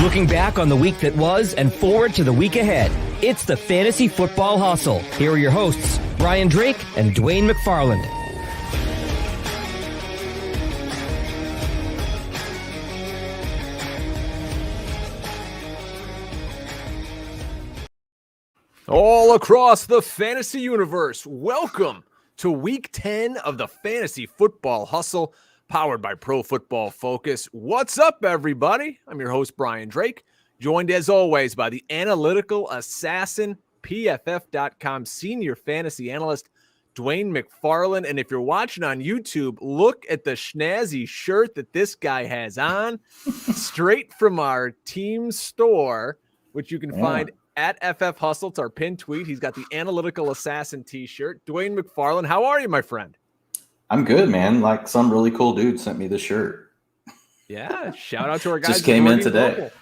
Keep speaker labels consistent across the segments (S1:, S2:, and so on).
S1: Looking back on the week that was and forward to the week ahead. It's the Fantasy Football Hustle. Here are your hosts, Brian Drake and Dwain McFarland.
S2: All across the fantasy universe, welcome to week 10 of the Fantasy Football Hustle, powered by Pro Football Focus. What's up, everybody? I'm your host, Brian Drake, joined as always by the analytical assassin, PFF.com senior fantasy analyst, Dwain McFarland. And if you're watching on YouTube, look at the schnazzy shirt that this guy has on, straight from our team store, which you can find at FF Hustle. It's our pinned tweet. He's got the Analytical Assassin t-shirt. Dwain McFarland, how are you, my friend?
S3: I'm good, man. Like some really cool dude sent me this shirt.
S2: Yeah, shout out to our guys.
S3: Just came in today.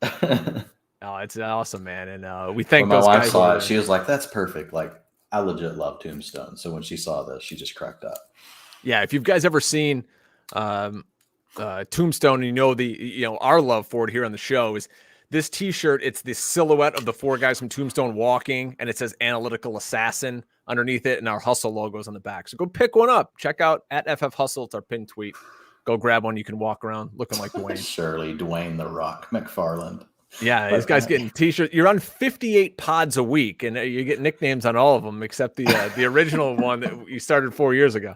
S2: Oh, it's awesome, man. And we thank
S3: when
S2: those
S3: my wife
S2: guys.
S3: saw it, she was like, that's perfect. Like, I legit love Tombstone. So when she saw this, she just cracked up.
S2: Yeah, if you guys ever seen Tombstone, and our love for it here on the show is this t-shirt. It's the silhouette of the four guys from Tombstone walking, and it says Analytical Assassin underneath it, and our Hustle logos on the back. So go pick one up. Check out at FF Hustle. It's our pinned tweet. Go grab one. You can walk around looking like Dwayne.
S3: Surely Dwayne the Rock McFarland.
S2: Yeah, this guy's getting t-shirts. You're on 58 pods a week, and you get nicknames on all of them except the original one that you started 4 years ago.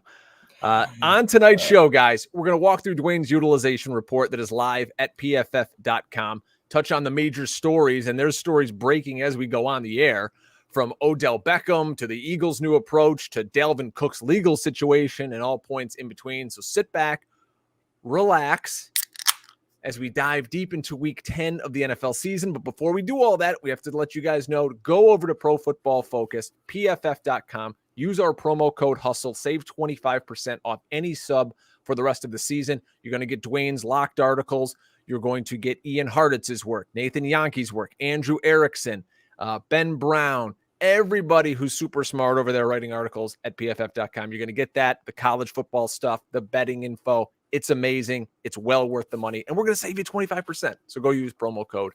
S2: On tonight's show, guys, we're going to walk through Dwayne's utilization report that is live at pff.com. Touch on the major stories, and there's stories breaking as we go on the air, from Odell Beckham to the Eagles' new approach to Dalvin Cook's legal situation and all points in between. So sit back, relax, as we dive deep into week 10 of the NFL season. But before we do all that, we have to let you guys know to go over to Pro Football Focus, pff.com, use our promo code HUSTLE, save 25% off any sub for the rest of the season. You're going to get Dwayne's locked articles. You're going to get Ian Harditz's work, Nathan Yanke's work, Andrew Erickson, Ben Brown, everybody who's super smart over there writing articles at pff.com. You're going to get that, the college football stuff, the betting info. It's amazing. It's well worth the money. And we're going to save you 25%. So go use promo code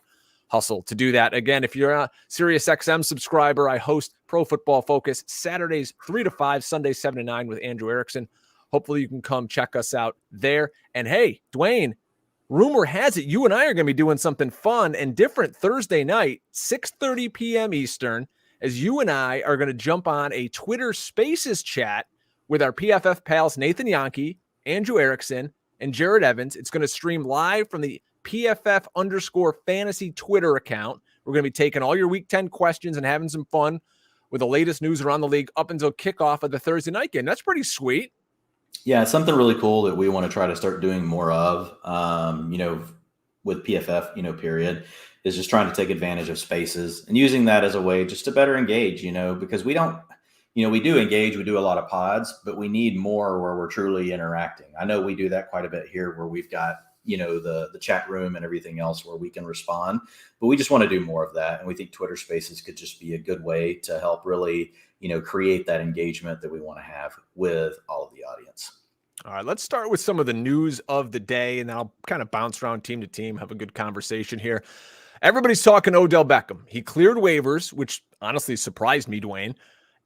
S2: HUSTLE to do that. Again, if you're a SiriusXM subscriber, I host Pro Football Focus Saturdays 3 to 5, Sundays 7 to 9 with Andrew Erickson. Hopefully you can come check us out there. And hey, Dwayne, rumor has it you and I are going to be doing something fun and different Thursday night, 6:30 p.m. Eastern, as you and I are going to jump on a Twitter Spaces chat with our PFF pals Nathan Yankee, Andrew Erickson, and Jared Evans. It's going to stream live from the PFF_fantasy Twitter account. We're going to be taking all your Week 10 questions and having some fun with the latest news around the league up until kickoff of the Thursday night game. That's pretty sweet.
S3: Yeah, it's something really cool that we want to try to start doing more of, with PFF, period, is just trying to take advantage of spaces and using that as a way just to better engage, because we don't, we do engage, we do a lot of pods, but we need more where we're truly interacting. I know we do that quite a bit here where we've got, the chat room and everything else where we can respond, but we just want to do more of that. And we think Twitter Spaces could just be a good way to help really, create that engagement that we want to have with all of the audience.
S2: All right, let's start with some of the news of the day, and then I'll kind of bounce around team to team, have a good conversation here. Everybody's talking Odell Beckham. He cleared waivers, which honestly surprised me, Dwayne,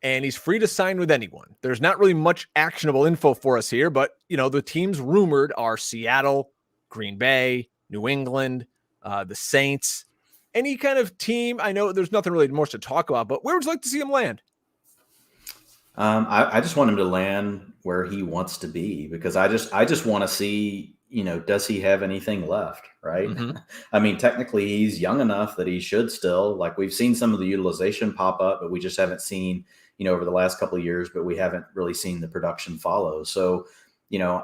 S2: and he's free to sign with anyone. There's not really much actionable info for us here, but, the teams rumored are Seattle, Green Bay, New England, the Saints. Any kind of team, I know there's nothing really more to talk about, but where would you like to see him land?
S3: I just want him to land where he wants to be, because I just want to see, does he have anything left? Right. Mm-hmm. I mean, technically he's young enough that he should still, like, we've seen some of the utilization pop up, but we just haven't seen, over the last couple of years, but we haven't really seen the production follow. So,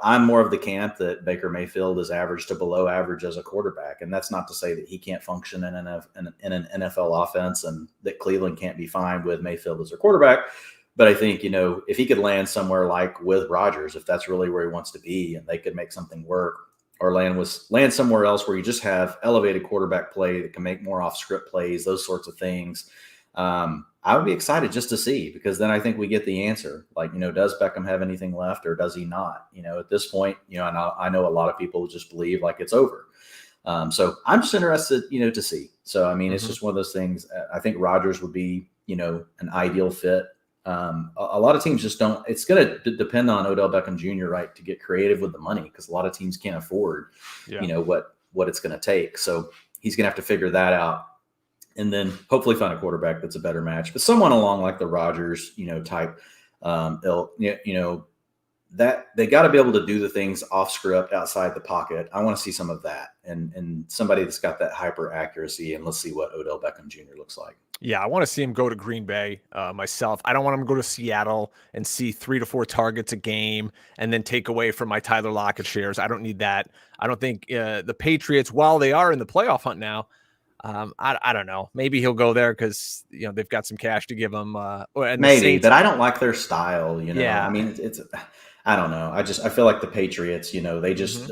S3: I'm more of the camp that Baker Mayfield is average to below average as a quarterback. And that's not to say that he can't function in an NFL offense and that Cleveland can't be fine with Mayfield as a quarterback. But I think, if he could land somewhere like with Rodgers, if that's really where he wants to be and they could make something work, or land somewhere else where you just have elevated quarterback play that can make more off script plays, those sorts of things, I would be excited just to see, because then I think we get the answer. Like, does Beckham have anything left or does he not? At this point, I know a lot of people just believe like it's over. So I'm just interested, to see. So, I mean, it's just one of those things. I think Rodgers would be, an ideal fit. A lot of teams just don't. It's going to depend on Odell Beckham Jr., right, to get creative with the money, because a lot of teams can't afford, what it's going to take. So he's going to have to figure that out, and then hopefully find a quarterback that's a better match. But someone along like the Rodgers, type ilk, that they got to be able to do the things off script, outside the pocket. I want to see some of that, and somebody that's got that hyper accuracy. And let's see what Odell Beckham Jr. looks like.
S2: Yeah, I want to see him go to Green Bay myself. I don't want him to go to Seattle and see 3 to 4 targets a game and then take away from my Tyler Lockett shares. I don't need that. I don't think the Patriots, while they are in the playoff hunt now, I don't know. Maybe he'll go there because they've got some cash to give him. And
S3: maybe, but I don't like their style.
S2: Yeah.
S3: I mean, it's I don't know. I feel like the Patriots, they just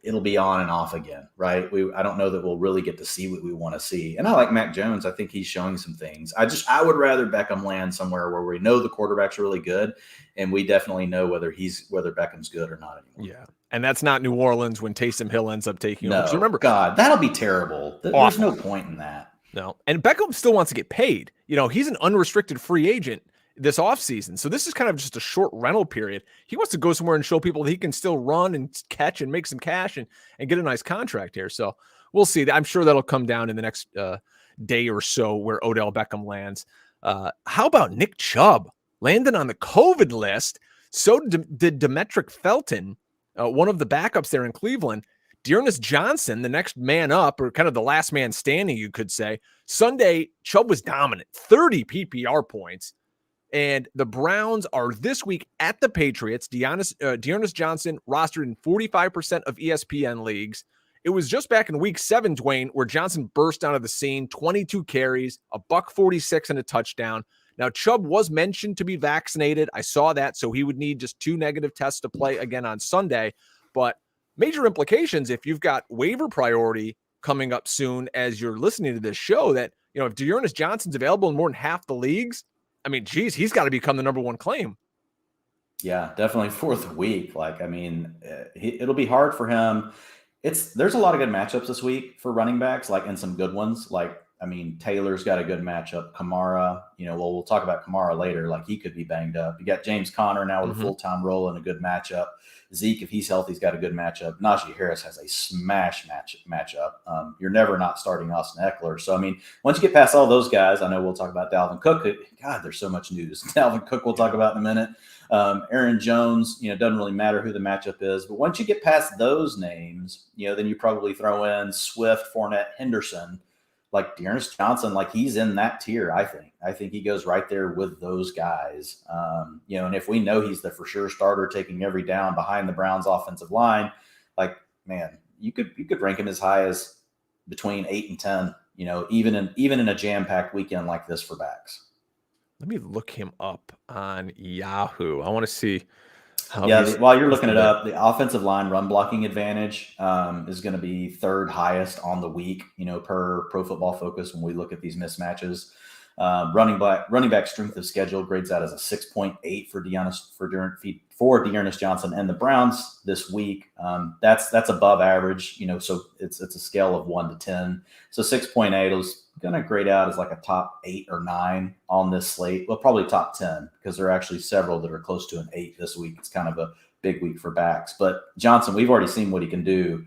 S3: it'll be on and off again, right? I don't know that we'll really get to see what we want to see. And I like Mac Jones. I think he's showing some things. I would rather Beckham land somewhere where we know the quarterback's really good, and we definitely know whether Beckham's good or not anymore.
S2: Yeah. And that's not New Orleans when Taysom Hill ends up taking over.
S3: No,
S2: So remember,
S3: God, that'll be terrible. There's no point in that.
S2: No. And Beckham still wants to get paid. He's an unrestricted free agent this offseason. So this is kind of just a short rental period. He wants to go somewhere and show people that he can still run and catch and make some cash and get a nice contract here. So we'll see. I'm sure that'll come down in the next day or so where Odell Beckham lands. How about Nick Chubb landing on the COVID list? So did Demetric Felton, one of the backups there in Cleveland. Dearness Johnson, the next man up, or kind of the last man standing, you could say. Sunday, Chubb was dominant, 30 PPR points. And the Browns are this week at the Patriots. Dearness Johnson rostered in 45% of ESPN leagues. It was just back in week 7, Dwain, where Johnson burst onto the scene, 22 carries, $146 and a touchdown. Now, Chubb was mentioned to be vaccinated. I saw that, so he would need just 2 negative tests to play again on Sunday. But major implications if you've got waiver priority coming up soon as you're listening to this show, that, if Dearness Johnson's available in more than half the leagues, I mean, geez, he's got to become the number one claim.
S3: Yeah, definitely fourth week. It'll be hard for him. There's a lot of good matchups this week for running backs, and some good ones. Taylor's got a good matchup. Kamara, we'll talk about Kamara later. He could be banged up. You got James Conner now with a full-time role and a good matchup. Zeke, if he's healthy, he's got a good matchup. Najee Harris has a smash matchup. You're never not starting Austin Eckler. So, once you get past all those guys, I know we'll talk about Dalvin Cook. God, there's so much news. Dalvin Cook we'll talk about in a minute. Aaron Jones, doesn't really matter who the matchup is. But once you get past those names, then you probably throw in Swift, Fournette, Henderson, Dearness Johnson, he's in that tier, I think. I think he goes right there with those guys. And if we know he's the for sure starter taking every down behind the Browns offensive line, man, you could rank him as high as between 8 and 10, even in a jam-packed weekend like this for backs.
S2: Let me look him up on Yahoo. I want to see how.
S3: While you're looking it up, the offensive line run blocking advantage is going to be third highest on the week, per Pro Football Focus when we look at these mismatches. Running back strength of schedule grades out as a 6.8 for Dearness Johnson and the Browns this week. That's above average, so it's a scale of 1 to 10. So 6.8 is going to grade out as a top 8 or 9 on this slate. Well, probably top 10 because there are actually several that are close to an 8 this week. It's kind of a big week for backs. But Johnson, we've already seen what he can do.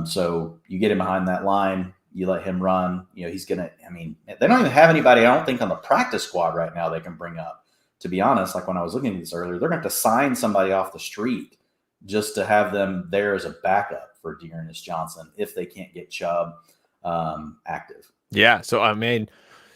S3: So you get him behind that line. You let him run, he's going to, they don't even have anybody, I don't think, on the practice squad right now they can bring up. To be honest, when I was looking at this earlier, they're going to have to sign somebody off the street just to have them there as a backup for Dearness Johnson if they can't get Chubb active.
S2: Yeah. So,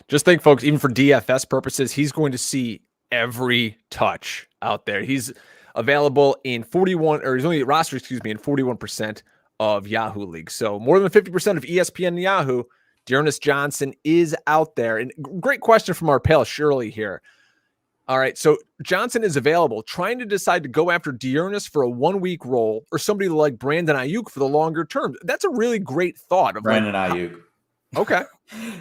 S2: just think, folks, even for DFS purposes, he's going to see every touch out there. He's available in 41% of Yahoo leagues. So more than 50% of ESPN and Yahoo, Dearness Johnson is out there. And great question from our pal Shirley here. All right, so Johnson is available, trying to decide to go after Dearness for a 1-week role or somebody like Brandon Ayuk for the longer term. That's a really great thought.
S3: Brandon Ayuk.
S2: Okay.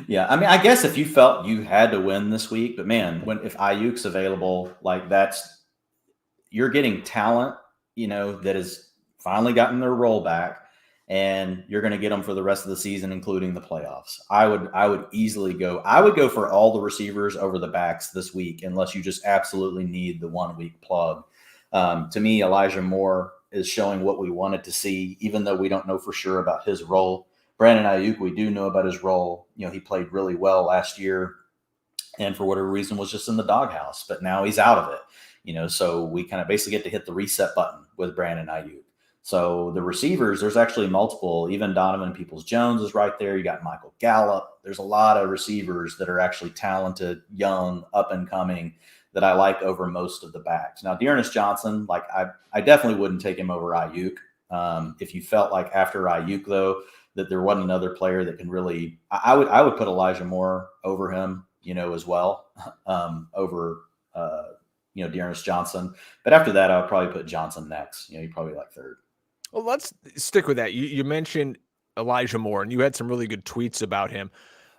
S3: Yeah, I guess if you felt you had to win this week, but man, if Ayuk's available, you're getting talent, that has finally gotten their role back. and you're going to get them for the rest of the season, including the playoffs. I would easily go. I would go for all the receivers over the backs this week, unless you just absolutely need the 1 week plug. To me, Elijah Moore is showing what we wanted to see, even though we don't know for sure about his role. Brandon Ayuk, we do know about his role. He played really well last year, and for whatever reason was just in the doghouse. But now he's out of it. So we kind of basically get to hit the reset button with Brandon Ayuk. So the receivers, there's actually multiple. Even Donovan Peoples-Jones is right there. You got Michael Gallup. There's a lot of receivers that are actually talented, young, up and coming that I like over most of the backs. Now, Dearness Johnson, I definitely wouldn't take him over Ayuk. If you felt like after Ayuk, though, that there wasn't another player that can really, I would put Elijah Moore over him, as well, over Dearness Johnson. But after that, I would probably put Johnson next. He'd probably like third.
S2: Well, let's stick with that. You mentioned Elijah Moore, and you had some really good tweets about him,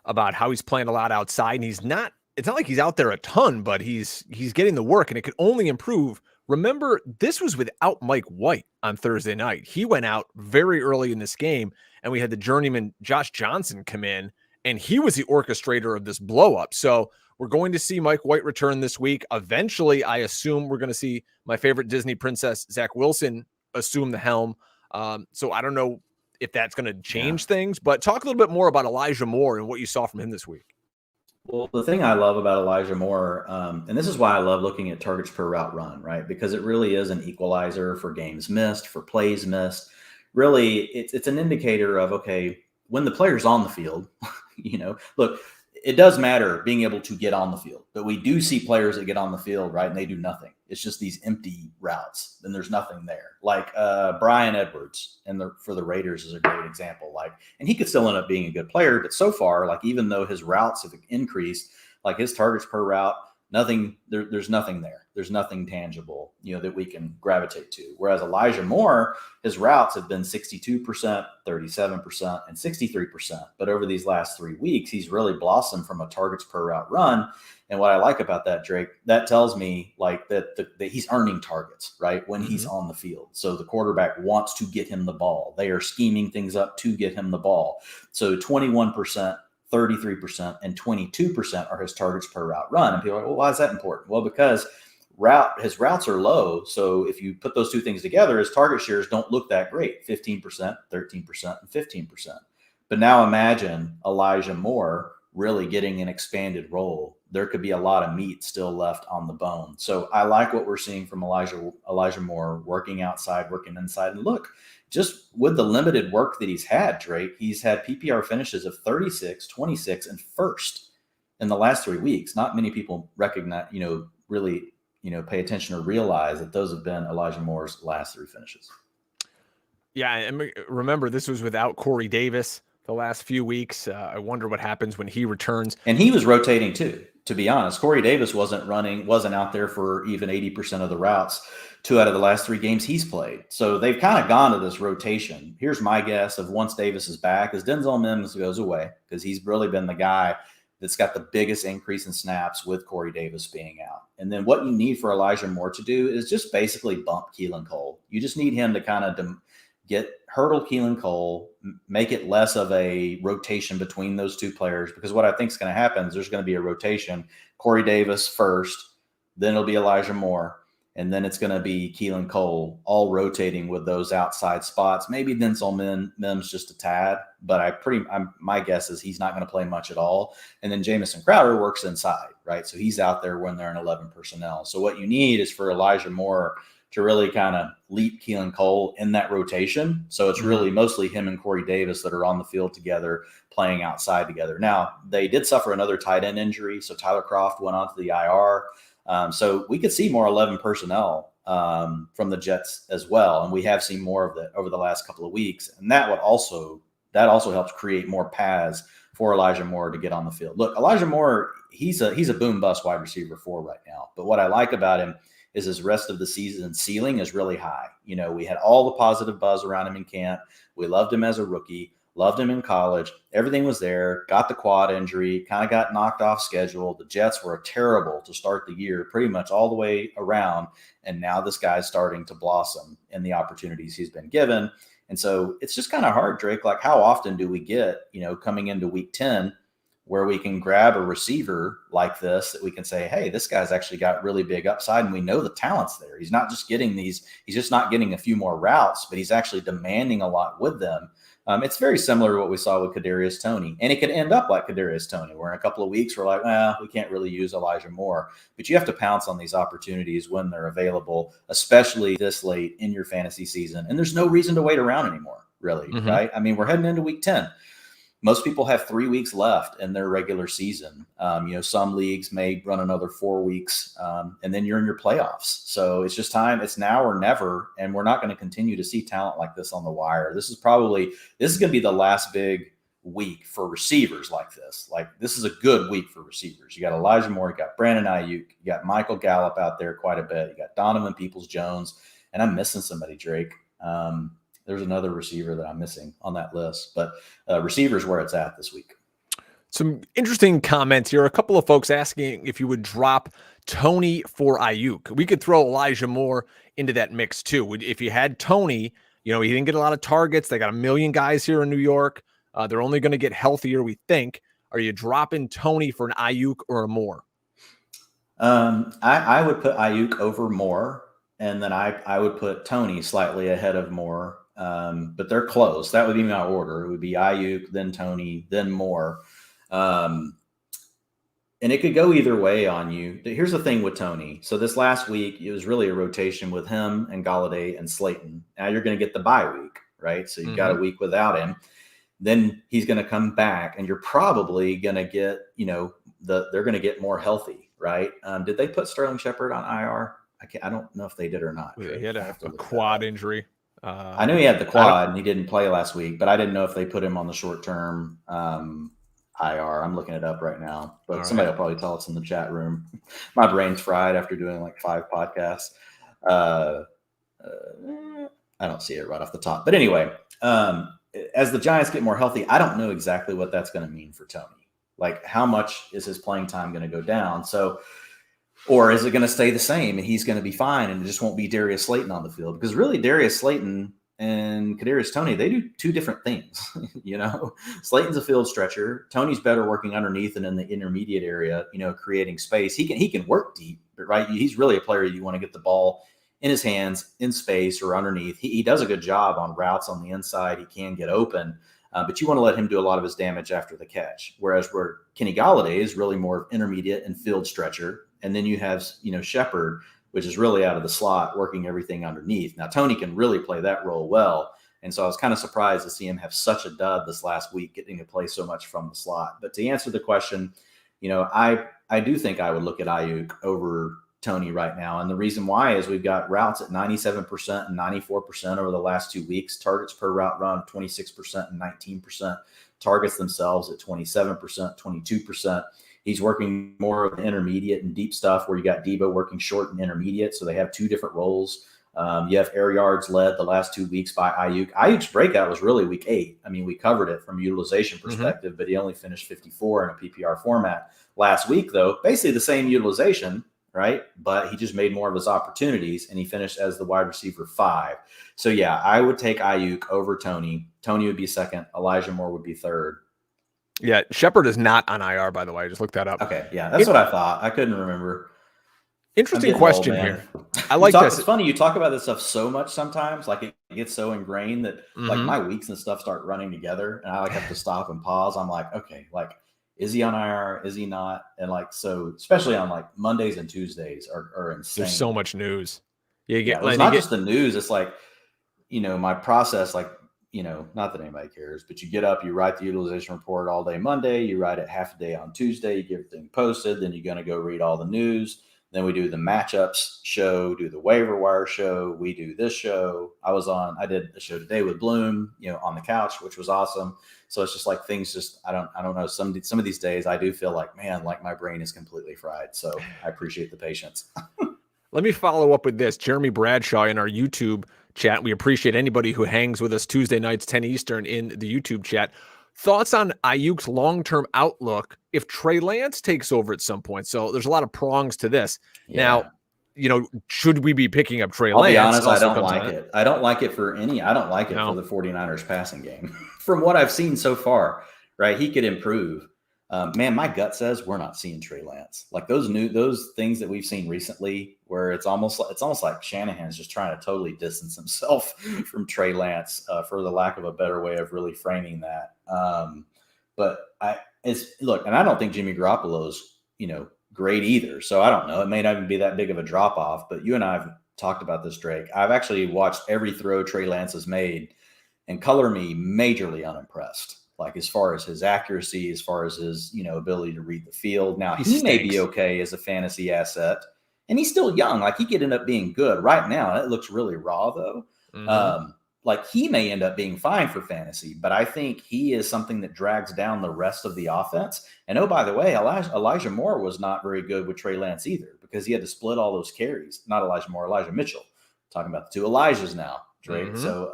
S2: about how he's playing a lot outside, and it's not like he's out there a ton, but he's getting the work, and it could only improve. Remember, this was without Mike White on Thursday night. He went out very early in this game, and we had the journeyman Josh Johnson come in, and he was the orchestrator of this blow up. So we're going to see Mike White return this week. Eventually, I assume we're going to see my favorite Disney princess, Zach Wilson, assume the helm. So I don't know if that's going to change things, but talk a little bit more about Elijah Moore and what you saw from him this week.
S3: Well, the thing I love about Elijah Moore, and this is why I love looking at targets per route run, right? Because it really is an equalizer for games missed, for plays missed. Really, it's an indicator of, okay, when the player's on the field, look, it does matter being able to get on the field, but we do see players that get on the field, right, and they do nothing. It's just these empty routes. Then there's nothing there. Like Brian Edwards for the Raiders is a great example. And he could still end up being a good player, but so far, even though his routes have increased, his targets per route, nothing. There's nothing there. There's nothing tangible, that we can gravitate to. Whereas Elijah Moore, his routes have been 62%, 37%, and 63%. But over these last 3 weeks, he's really blossomed from a targets per route run. And what I like about that, Drake, that tells me that he's earning targets, right, when he's on the field. So the quarterback wants to get him the ball. They are scheming things up to get him the ball. So 21%, 33%, and 22% are his targets per route run. And people are like, well, why is that important? Well, because his routes are low. So if you put those two things together, his target shares don't look that great, 15%, 13%, and 15%. But now imagine Elijah Moore really getting an expanded role. There could be a lot of meat still left on the bone. So I like what we're seeing from Elijah Moore, working outside, working inside. And look, just with the limited work that he's had, Drake, he's had PPR finishes of 36, 26, and first in the last 3 weeks. Not many people recognize, really, pay attention or realize that those have been Elijah Moore's last 3 finishes.
S2: Yeah, and remember, this was without Corey Davis the last few weeks. I wonder what happens when he returns.
S3: And he was rotating too, to be honest. Corey Davis wasn't out there for even 80% of the routes 2 out of the last 3 games he's played. So they've kind of gone to this rotation. Here's my guess of once Davis is back, as Denzel Mims goes away, because he's really been the guy that's got the biggest increase in snaps with Corey Davis being out. And then what you need for Elijah Moore to do is just basically bump Keelan Cole. You just need him to kind of hurdle Keelan Cole, make it less of a rotation between those 2 players, because what I think is going to happen is there's going to be a rotation. Corey Davis first, then it'll be Elijah Moore, and then it's going to be Keelan Cole, all rotating with those outside spots. Maybe Denzel Mims just a tad, but my guess is he's not going to play much at all. And then Jamison Crowder works inside, right? So he's out there when they're in 11 personnel. So what you need is for Elijah Moore to really kind of leap Keelan Cole in that rotation. So it's really mostly him and Corey Davis that are on the field together, playing outside together. Now, they did suffer another tight end injury, so Tyler Kroft went on to the IR. So we could see more 11 personnel from the Jets as well, and we have seen more of that over the last couple of weeks. And that also helps create more paths for Elijah Moore to get on the field. Look, Elijah Moore, he's a boom bust wide receiver 4 right now. But what I like about him is his rest of the season ceiling is really high. We had all the positive buzz around him in camp. We loved him as a rookie, loved him in college. Everything was there, got the quad injury, kind of got knocked off schedule. The Jets were terrible to start the year, pretty much all the way around. And now this guy's starting to blossom in the opportunities he's been given. And so it's just kind of hard, Drake. Like, how often do we get, coming into week 10 where we can grab a receiver like this that we can say, hey, this guy's actually got really big upside and we know the talent's there. He's not just getting he's just not getting a few more routes, but he's actually demanding a lot with them. It's very similar to what we saw with Kadarius Toney. And it could end up like Kadarius Toney, where in a couple of weeks we're like, well, we can't really use Elijah Moore. But you have to pounce on these opportunities when they're available, especially this late in your fantasy season. And there's no reason to wait around anymore, really, right? I mean, we're heading into week 10. Most people have 3 weeks left in their regular season. Some leagues may run another 4 weeks, and then you're in your playoffs. So it's just time. It's now or never, and we're not going to continue to see talent like this on the wire. This is going to be the last big week for receivers like this. Like, this is a good week for receivers. You got Elijah Moore, you got Brandon Ayuk, you got Michael Gallup out there quite a bit. You got Donovan Peoples-Jones, and I'm missing somebody, Drake. There's another receiver that I'm missing on that list, but receivers where it's at this week.
S2: Some interesting comments here. A couple of folks asking if you would drop Toney for Ayuk. We could throw Elijah Moore into that mix too. If you had Toney, he didn't get a lot of targets. They got 1 million guys here in New York. They're only going to get healthier, we think. Are you dropping Toney for an Ayuk or a Moore?
S3: I would put Ayuk over Moore, and then I would put Toney slightly ahead of Moore. But they're close. That would be my order. It would be Ayuk, then Toney, then Moore. And it could go either way on you. Here's the thing with Toney. So this last week, it was really a rotation with him and Golladay and Slayton. Now you're going to get the bye week, right? So you've got a week without him. Then he's going to come back, and you're probably going to get, they're going to get more healthy, right? Did they put Sterling Shepard on IR? I don't know if they did or not.
S2: He had a quad injury.
S3: I knew he had the quad and he didn't play last week, but I didn't know if they put him on the short-term IR. I'm looking it up right now, but somebody will probably tell us in the chat room. My brain's fried after doing like 5 podcasts. I don't see it right off the top. But anyway, as the Giants get more healthy, I don't know exactly what that's going to mean for Toney. Like, how much is his playing time going to go down? Or is it going to stay the same and he's going to be fine and it just won't be Darius Slayton on the field? Because really, Darius Slayton and Kadarius Toney, they do 2 different things. Slayton's a field stretcher. Toney's better working underneath and in the intermediate area, creating space. He can work deep, but right, he's really a player you want to get the ball in his hands, in space or underneath. He does a good job on routes on the inside. He can get open. But you want to let him do a lot of his damage after the catch. Whereas where Kenny Golladay is really more intermediate and field stretcher. And then you have, Shepard, which is really out of the slot, working everything underneath. Now, Toney can really play that role well. And so I was kind of surprised to see him have such a dud this last week, getting to play so much from the slot. But to answer the question, I do think I would look at Ayuk over Toney right now. And the reason why is we've got routes at 97% and 94% over the last 2 weeks, targets per route run 26% and 19%, targets themselves at 27%, 22%. He's working more of the intermediate and deep stuff where you got Debo working short and intermediate. So they have 2 different roles. You have air yards led the last 2 weeks by Ayuk. Ayuk's breakout was really week 8. I mean, we covered it from a utilization perspective, but he only finished 54 in a PPR format. Last week, though, basically the same utilization, right? But he just made more of his opportunities, and he finished as the wide receiver 5. So, yeah, I would take Ayuk over Toney. Toney would be second. Elijah Moore would be third.
S2: Yeah, Shepard is not on IR, by the way. I just looked that up.
S3: Okay, yeah, that's what I thought. I couldn't remember.
S2: Interesting question here. I like this.
S3: It's funny, you talk about this stuff so much sometimes, like it gets so ingrained that like my weeks and stuff start running together, and I have to stop and pause. I'm like, okay, like, is he on IR? Is he not? And like, so especially on like Mondays and Tuesdays are insane.
S2: There's so much news.
S3: It's not just the news. It's like, my process, like, not that anybody cares, but you get up, you write the utilization report all day Monday, you write it half a day on Tuesday, you get everything posted, then you're going to go read all the news. Then we do the matchups show, do the waiver wire show. We do this show. I did a show today with Bloom, on the couch, which was awesome. So it's just like things just, I don't know. Some of these days I do feel like, man, like my brain is completely fried. So I appreciate the patience.
S2: Let me follow up with this. Jeremy Bradshaw in our YouTube chat. We appreciate anybody who hangs with us Tuesday nights, 10 Eastern in the YouTube chat. Thoughts on Ayuk's long-term outlook if Trey Lance takes over at some point? So there's a lot of prongs to this. Yeah. Now, should we be picking up Trey
S3: I'll
S2: Lance?
S3: be honest, I don't
S2: like
S3: like it. I don't like it for the 49ers passing game. From what I've seen so far, right? He could improve. Man, my gut says we're not seeing Trey Lance. Like those things that we've seen recently, where it's almost like Shanahan's just trying to totally distance himself from Trey Lance, for the lack of a better way of really framing that. But and I don't think Jimmy Garoppolo's great either. So I don't know. It may not even be that big of a drop off. But you and I have talked about this, Drake. I've actually watched every throw Trey Lance has made, and color me majorly unimpressed. Like as far as his accuracy, as far as his, ability to read the field. Now he may be okay as a fantasy asset, and he's still young. Like he could end up being good right now. It looks really raw though. Mm-hmm. Like he may end up being fine for fantasy, but I think he is something that drags down the rest of the offense. And oh, by the way, Elijah Moore was not very good with Trey Lance either, because he had to split all those carries. Not Elijah Moore, Elijah Mitchell. Talking about the two Elijahs now, Drake. Mm-hmm. So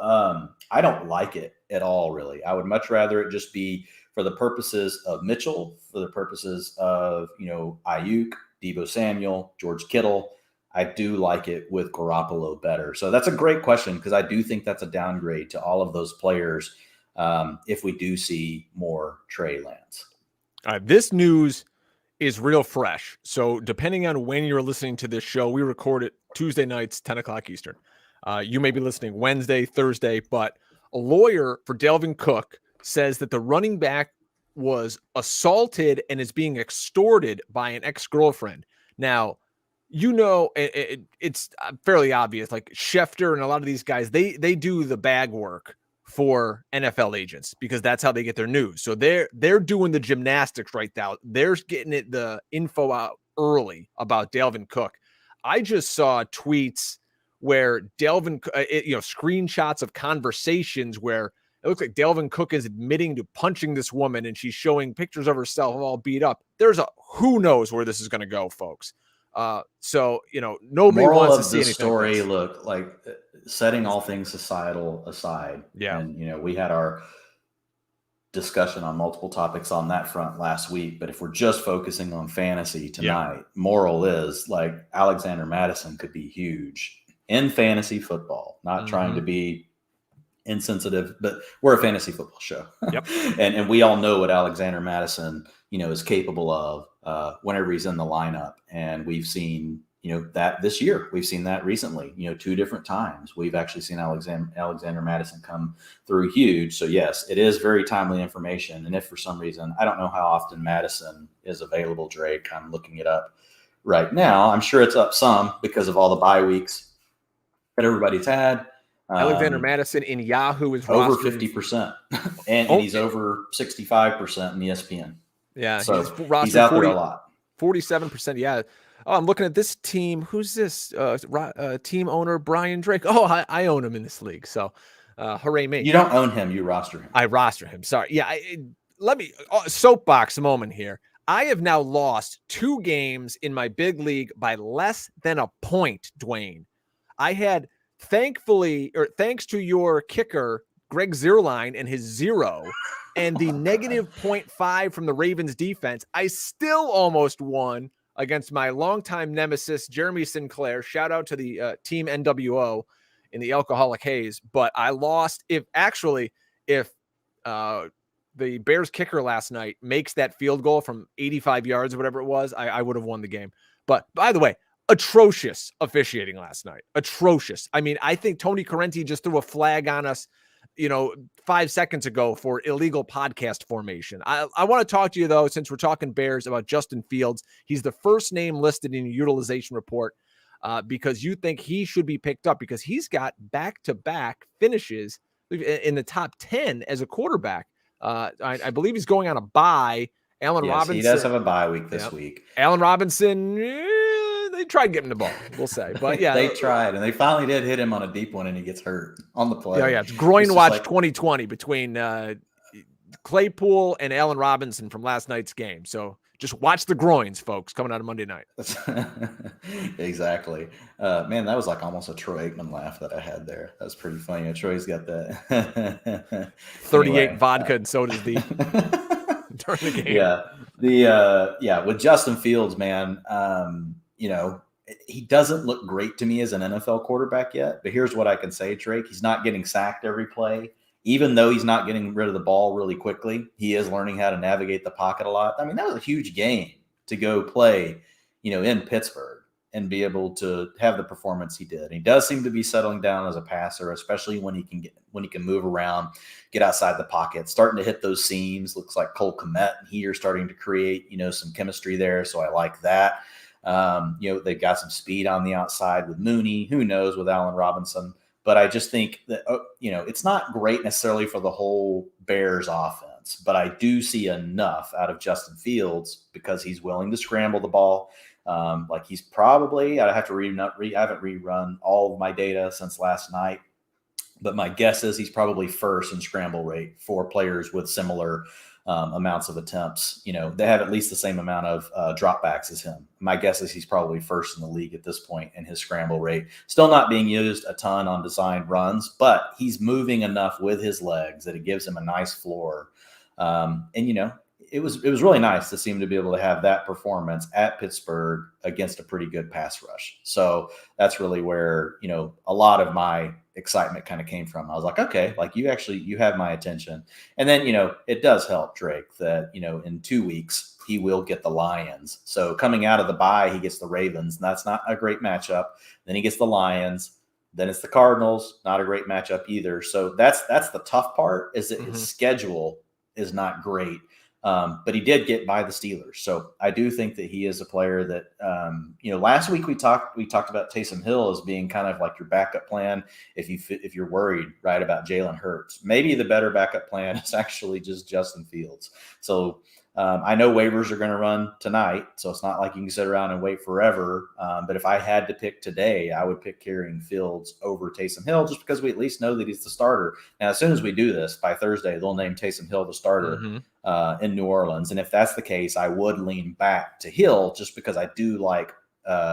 S3: I don't like it at all, really. I would much rather it just be for the purposes of Mitchell, for the purposes of, Ayuk, Deebo Samuel, George Kittle. I do like it with Garoppolo better. So that's a great question, because I do think that's a downgrade to all of those players if we do see more Trey Lance.
S2: All right, this news is real fresh. So depending on when you're listening to this show, we record it Tuesday nights, 10 o'clock Eastern. You may be listening Wednesday, Thursday, but a lawyer for Dalvin Cook says that the running back was assaulted and is being extorted by an ex-girlfriend. Now, it's fairly obvious. Like Schefter and a lot of these guys, they do the bag work for NFL agents because that's how they get their news. So they're doing the gymnastics right now. They're getting the info out early about Dalvin Cook. I just saw tweets where screenshots of conversations where it looks like Dalvin Cook is admitting to punching this woman, and she's showing pictures of herself all beat up. Who knows where this is going to go, folks. Nobody wants to see anything.
S3: Story, look, like setting all things societal aside.
S2: Yeah.
S3: And, we had our discussion on multiple topics on that front last week, but if we're just focusing on fantasy tonight, moral is like Alexander Mattison could be huge in fantasy football, not trying to be insensitive, but we're a fantasy football show.
S2: Yep.
S3: and we all know what Alexander Mattison, is capable of whenever he's in the lineup. And we've seen, that this year, we've seen that recently, 2 different times. We've actually seen Alexander Mattison come through huge. So yes, it is very timely information. And if for some reason, I don't know how often Mattison is available, Drake, I'm looking it up right now. I'm sure it's up some because of all the bye weeks that everybody's had.
S2: Alexander Mattison in Yahoo is
S3: over 50%, and he's over 65% in ESPN.
S2: Yeah,
S3: so he's out there a lot.
S2: 47%. Yeah. Oh, I'm looking at this team. Who's this team owner? Brian Drake. Oh, I own him in this league. So, hooray me!
S3: You don't own him. You roster him.
S2: I roster him. Sorry. Yeah. Let me soapbox moment here. I have now lost 2 games in my big league by less than a point, Dwain. I had. Thanks to your kicker, Greg Zierlein, and his 0 and the negative 0.5 from the Ravens defense, I still almost won against my longtime nemesis, Jeremy Sinclair. Shout out to the team NWO in the Alcoholic Haze. But I lost if the Bears kicker last night makes that field goal from 85 yards or whatever it was, I would have won the game. But by the way, atrocious officiating last night. Atrocious. I mean, I think Tony Correnti just threw a flag on us, 5 seconds ago for illegal podcast formation. I want to talk to you, though, since we're talking Bears, about Justin Fields. He's the first name listed in your utilization report because you think he should be picked up because he's got back-to-back finishes in the top 10 as a quarterback. I believe he's going on a bye. Allen Robinson.
S3: He does have a bye week this week.
S2: Allen Robinson, they tried getting the ball, we'll say. But yeah.
S3: They tried, and they finally did hit him on a deep one, and he gets hurt on the play.
S2: Yeah. It's groin watch 2020 between Claypool and Allen Robinson from last night's game. So just watch the groins, folks, coming out of Monday night.
S3: Exactly. Man, that was like almost a Troy Aikman laugh that I had there. That was pretty funny. Troy's got that.
S2: 38 vodka and sodas deep. During the game.
S3: Yeah. With Justin Fields, man, he doesn't look great to me as an NFL quarterback yet. But here's what I can say, Drake. He's not getting sacked every play. Even though he's not getting rid of the ball really quickly, he is learning how to navigate the pocket a lot. I mean, that was a huge game to go play, in Pittsburgh and be able to have the performance he did. And he does seem to be settling down as a passer, especially when he can move around, get outside the pocket, starting to hit those seams. Looks like Cole Kmet and he are starting to create, some chemistry there. So I like that. They've got some speed on the outside with Mooney. Who knows with Allen Robinson? But I just think that, it's not great necessarily for the whole Bears offense, but I do see enough out of Justin Fields because he's willing to scramble the ball. He's probably, I have to I haven't rerun all of my data since last night, but my guess is he's probably first in scramble rate for players with similar amounts of attempts. They have at least the same amount of dropbacks as him. My guess is he's probably first in the league at this point in his scramble rate. Still not being used a ton on designed runs, but he's moving enough with his legs that it gives him a nice floor. It was really nice to see him to be able to have that performance at Pittsburgh against a pretty good pass rush. So that's really where, a lot of my excitement kind of came from. I was like, okay, you have my attention. And then, it does help Drake that, in 2 weeks he will get the Lions. So coming out of the bye, he gets the Ravens, and that's not a great matchup. Then he gets the Lions. Then it's the Cardinals, not a great matchup either. So that's the tough part, is that his schedule is not great. But he did get by the Steelers. So I do think that he is a player that, last week we talked about Taysom Hill as being kind of like your backup plan if you're worried, right, about Jalen Hurts. Maybe the better backup plan is actually just Justin Fields. So I know waivers are going to run tonight, so it's not like you can sit around and wait forever. But if I had to pick today, I would pick carrying Fields over Taysom Hill, just because we at least know that he's the starter. Now, as soon as we do this, by Thursday, they'll name Taysom Hill the starter in New Orleans. And if that's the case, I would lean back to Hill, just because I do like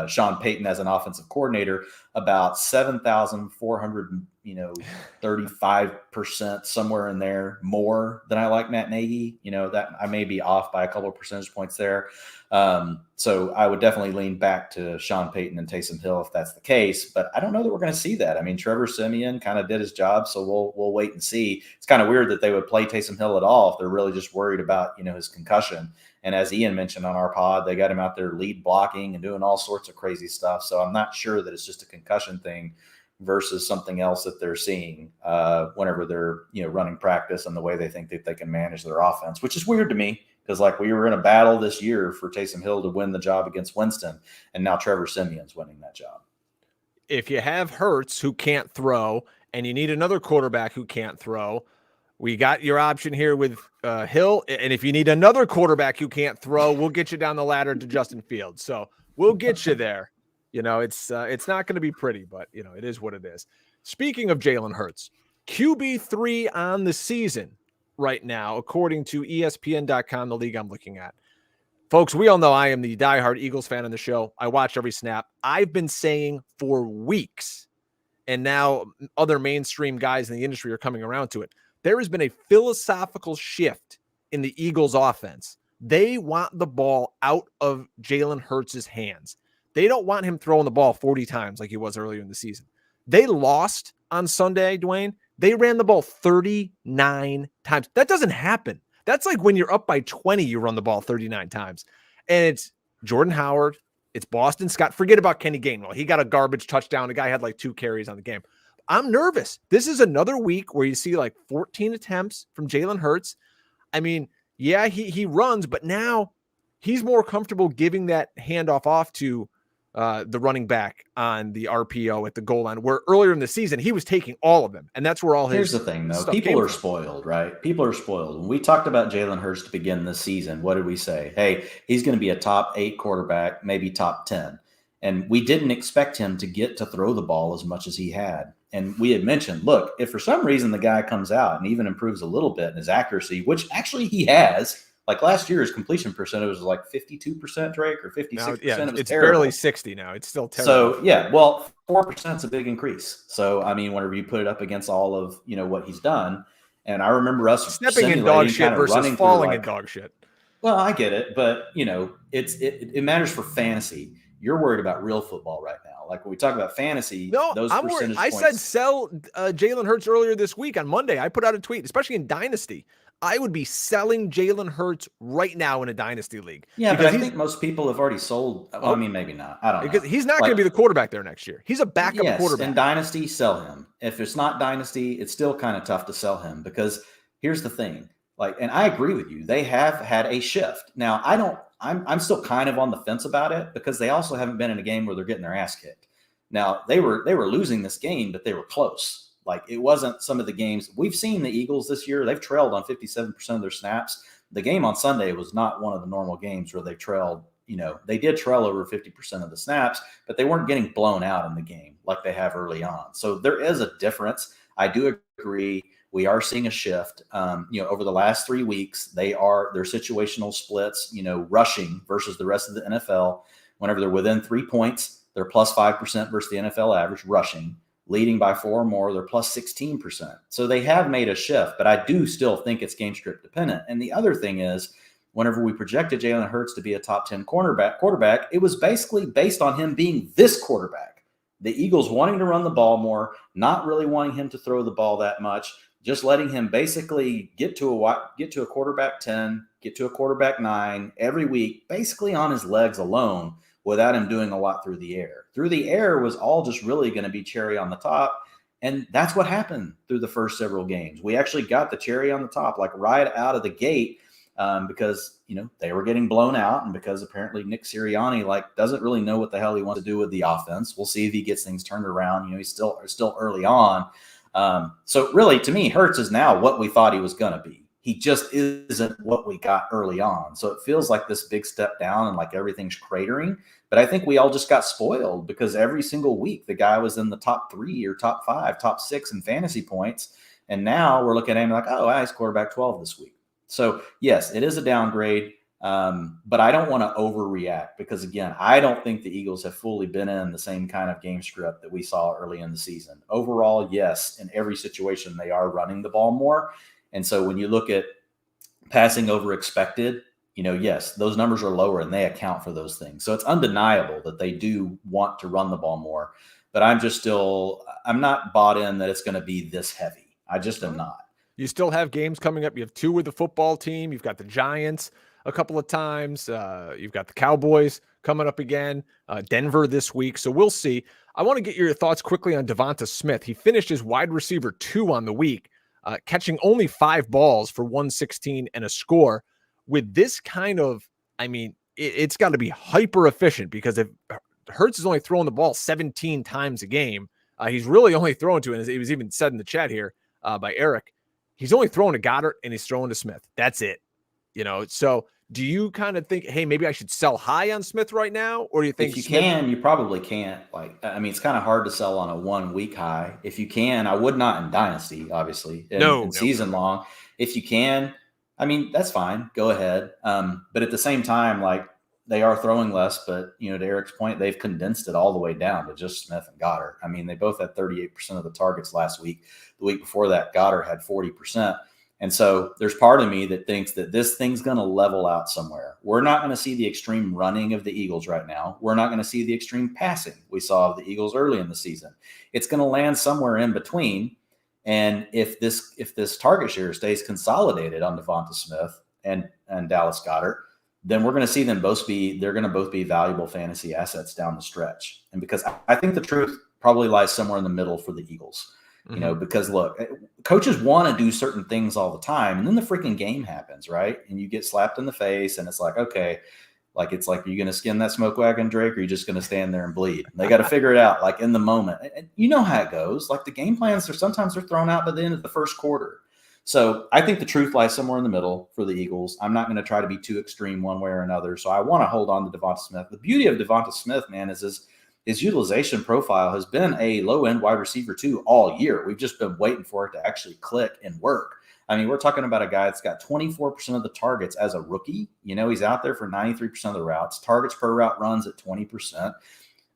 S3: Sean Payton as an offensive coordinator about 7,400, 35% somewhere in there more than I like Matt Nagy. That I may be off by a couple of percentage points there. So I would definitely lean back to Sean Payton and Taysom Hill if that's the case, but I don't know that we're going to see that. I mean, Trevor Siemian kind of did his job, so we'll wait and see. It's kind of weird that they would play Taysom Hill at all if they're really just worried about, his concussion. And as Ian mentioned on our pod, they got him out there lead blocking and doing all sorts of crazy stuff. So I'm not sure that it's just a concussion thing versus something else that they're seeing whenever they're, running practice and the way they think that they can manage their offense, which is weird to me because we were in a battle this year for Taysom Hill to win the job against Winston, and now Trevor Siemian's winning that job.
S2: If you have Hurts who can't throw and you need another quarterback who can't throw, we got your option here with Hill. And if you need another quarterback who can't throw, we'll get you down the ladder to Justin Fields. So we'll get you there. It's not going to be pretty, but it is what it is. Speaking of Jalen Hurts, QB3 on the season right now, according to ESPN.com, the league I'm looking at. Folks, we all know I am the diehard Eagles fan on the show. I watch every snap. I've been saying for weeks, and now other mainstream guys in the industry are coming around to it. There has been a philosophical shift in the Eagles offense. They want the ball out of Jalen Hurts' hands. They don't want him throwing the ball 40 times like he was earlier in the season. They lost on Sunday, Dwayne. They ran the ball 39 times. That doesn't happen. That's like when you're up by 20, you run the ball 39 times. And it's Jordan Howard. It's Boston Scott. Forget about Kenny Gainwell. He got a garbage touchdown. The guy had like 2 carries on the game. I'm nervous. This is another week where you see like 14 attempts from Jalen Hurts. I mean, yeah, he runs, but now he's more comfortable giving that handoff off to the running back on the RPO at the goal line, where earlier in the season he was taking all of them, and that's where all his.
S3: Here's the thing, though. People are spoiled, right? People are spoiled. When we talked about Jalen Hurts to begin this season, what did we say? Hey, he's going to be a top 8 quarterback, maybe top 10. And we didn't expect him to get to throw the ball as much as he had. And we had mentioned, look, if for some reason the guy comes out and even improves a little bit in his accuracy, which actually he has, like last year, his completion percentage was like 52%, Drake, or 56%. Now,
S2: it's barely 60 now. It's still terrible.
S3: So, yeah, well, 4% is a big increase. So, I mean, whenever you put it up against all of, what he's done, and I remember us
S2: stepping in dog shit versus falling in dog shit.
S3: Well, I get it, but, it matters for fantasy. You're worried about real football right now. Like when we talk about fantasy,
S2: No,
S3: those
S2: I'm
S3: percentage
S2: worried. I
S3: points.
S2: said sell Jalen Hurts earlier this week on Monday. I put out a tweet, especially in Dynasty. I would be selling Jalen Hurts right now in a Dynasty league.
S3: Yeah, but I think most people have already sold. Well, I mean, maybe not. I don't know.
S2: Because he's not going to be the quarterback there next year. He's a backup quarterback.
S3: In Dynasty, sell him. If it's not Dynasty, it's still kind of tough to sell him because here's the thing. Like, and I agree with you. They have had a shift. Now, I'm still kind of on the fence about it because they also haven't been in a game where they're getting their ass kicked. Now, they were losing this game, but they were close. Like, it wasn't some of the games. We've seen the Eagles this year. They've trailed on 57% of their snaps. The game on Sunday was not one of the normal games where they trailed. They did trail over 50% of the snaps, but they weren't getting blown out in the game like they have early on. So there is a difference. I do agree. We are seeing a shift. Over the last 3 weeks, their situational splits, rushing versus the rest of the NFL. Whenever they're within 3 points, they're plus 5% versus the NFL average rushing. Leading by 4 or more, they're plus 16%. So they have made a shift, but I do still think it's game script dependent. And the other thing is, whenever we projected Jalen Hurts to be a top 10 quarterback, it was basically based on him being this quarterback. The Eagles wanting to run the ball more, not really wanting him to throw the ball that much, just letting him basically get to a quarterback 10, get to a quarterback 9 every week, basically on his legs alone, without him doing a lot through the air. Through the air was all just really going to be cherry on the top. And that's what happened through the first several games. We actually got the cherry on the top, like right out of the gate, because, they were getting blown out and because apparently Nick Sirianni, doesn't really know what the hell he wants to do with the offense. We'll see if he gets things turned around. He's still early on. So really, to me, Hurts is now what we thought he was going to be. He just isn't what we got early on. So it feels like this big step down and like everything's cratering. But I think we all just got spoiled because every single week the guy was in the top 3 or top 5, top 6 in fantasy points. And now we're looking at him like, oh, he's quarterback 12 this week. So yes, it is a downgrade. But I don't want to overreact because, again, I don't think the Eagles have fully been in the same kind of game script that we saw early in the season. Overall, yes, in every situation they are running the ball more. And so when you look at passing over expected, yes, those numbers are lower and they account for those things. So it's undeniable that they do want to run the ball more. But I'm not bought in that it's going to be this heavy. I just am not.
S2: You still have games coming up. You have 2 with the football team. You've got the Giants a couple of times. You've got the Cowboys coming up again, Denver this week. So we'll see. I want to get your thoughts quickly on Devonta Smith. He finished as wide receiver 2 on the week, catching only 5 balls for 116 and a score. With this kind of, it's got to be hyper efficient because if Hurts is only throwing the ball 17 times a game, he's really only throwing to, and it was even said in the chat here by Eric, he's only throwing to Goddard and he's throwing to Smith. That's it. So do you kind of think, hey, maybe I should sell high on Smith right now? Or do you think
S3: if you can, you probably can't. It's kind of hard to sell on a 1 week high. If you can, I would not in Dynasty, obviously, in season long. If you can, that's fine. Go ahead. But at the same time, they are throwing less, but to Eric's point, they've condensed it all the way down to just Smith and Goddard. They both had 38% of the targets last week. The week before that, Goddard had 40%. And so there's part of me that thinks that this thing's going to level out somewhere. We're not going to see the extreme running of the Eagles right now. We're not going to see the extreme passing we saw of the Eagles early in the season. It's going to land somewhere in between. And if this target share stays consolidated on Devonta Smith and Dallas Goedert, then we're going to see them they're going to both be valuable fantasy assets down the stretch. And because I think the truth probably lies somewhere in the middle for the Eagles. Because look, coaches want to do certain things all the time. And then the freaking game happens, right? And you get slapped in the face and it's like, okay, it's like, are you going to skin that smoke wagon, Drake? Or are you just going to stand there and bleed? And they got to figure it out in the moment. And you know how it goes. The game plans sometimes they're thrown out by the end of the first quarter. So I think the truth lies somewhere in the middle for the Eagles. I'm not going to try to be too extreme one way or another. So I want to hold on to Devonta Smith. The beauty of Devonta Smith, man, is his utilization profile has been a low-end wide receiver 2 all year. We've just been waiting for it to actually click and work. We're talking about a guy that's got 24% of the targets as a rookie. He's out there for 93% of the routes. Targets per route runs at 20%.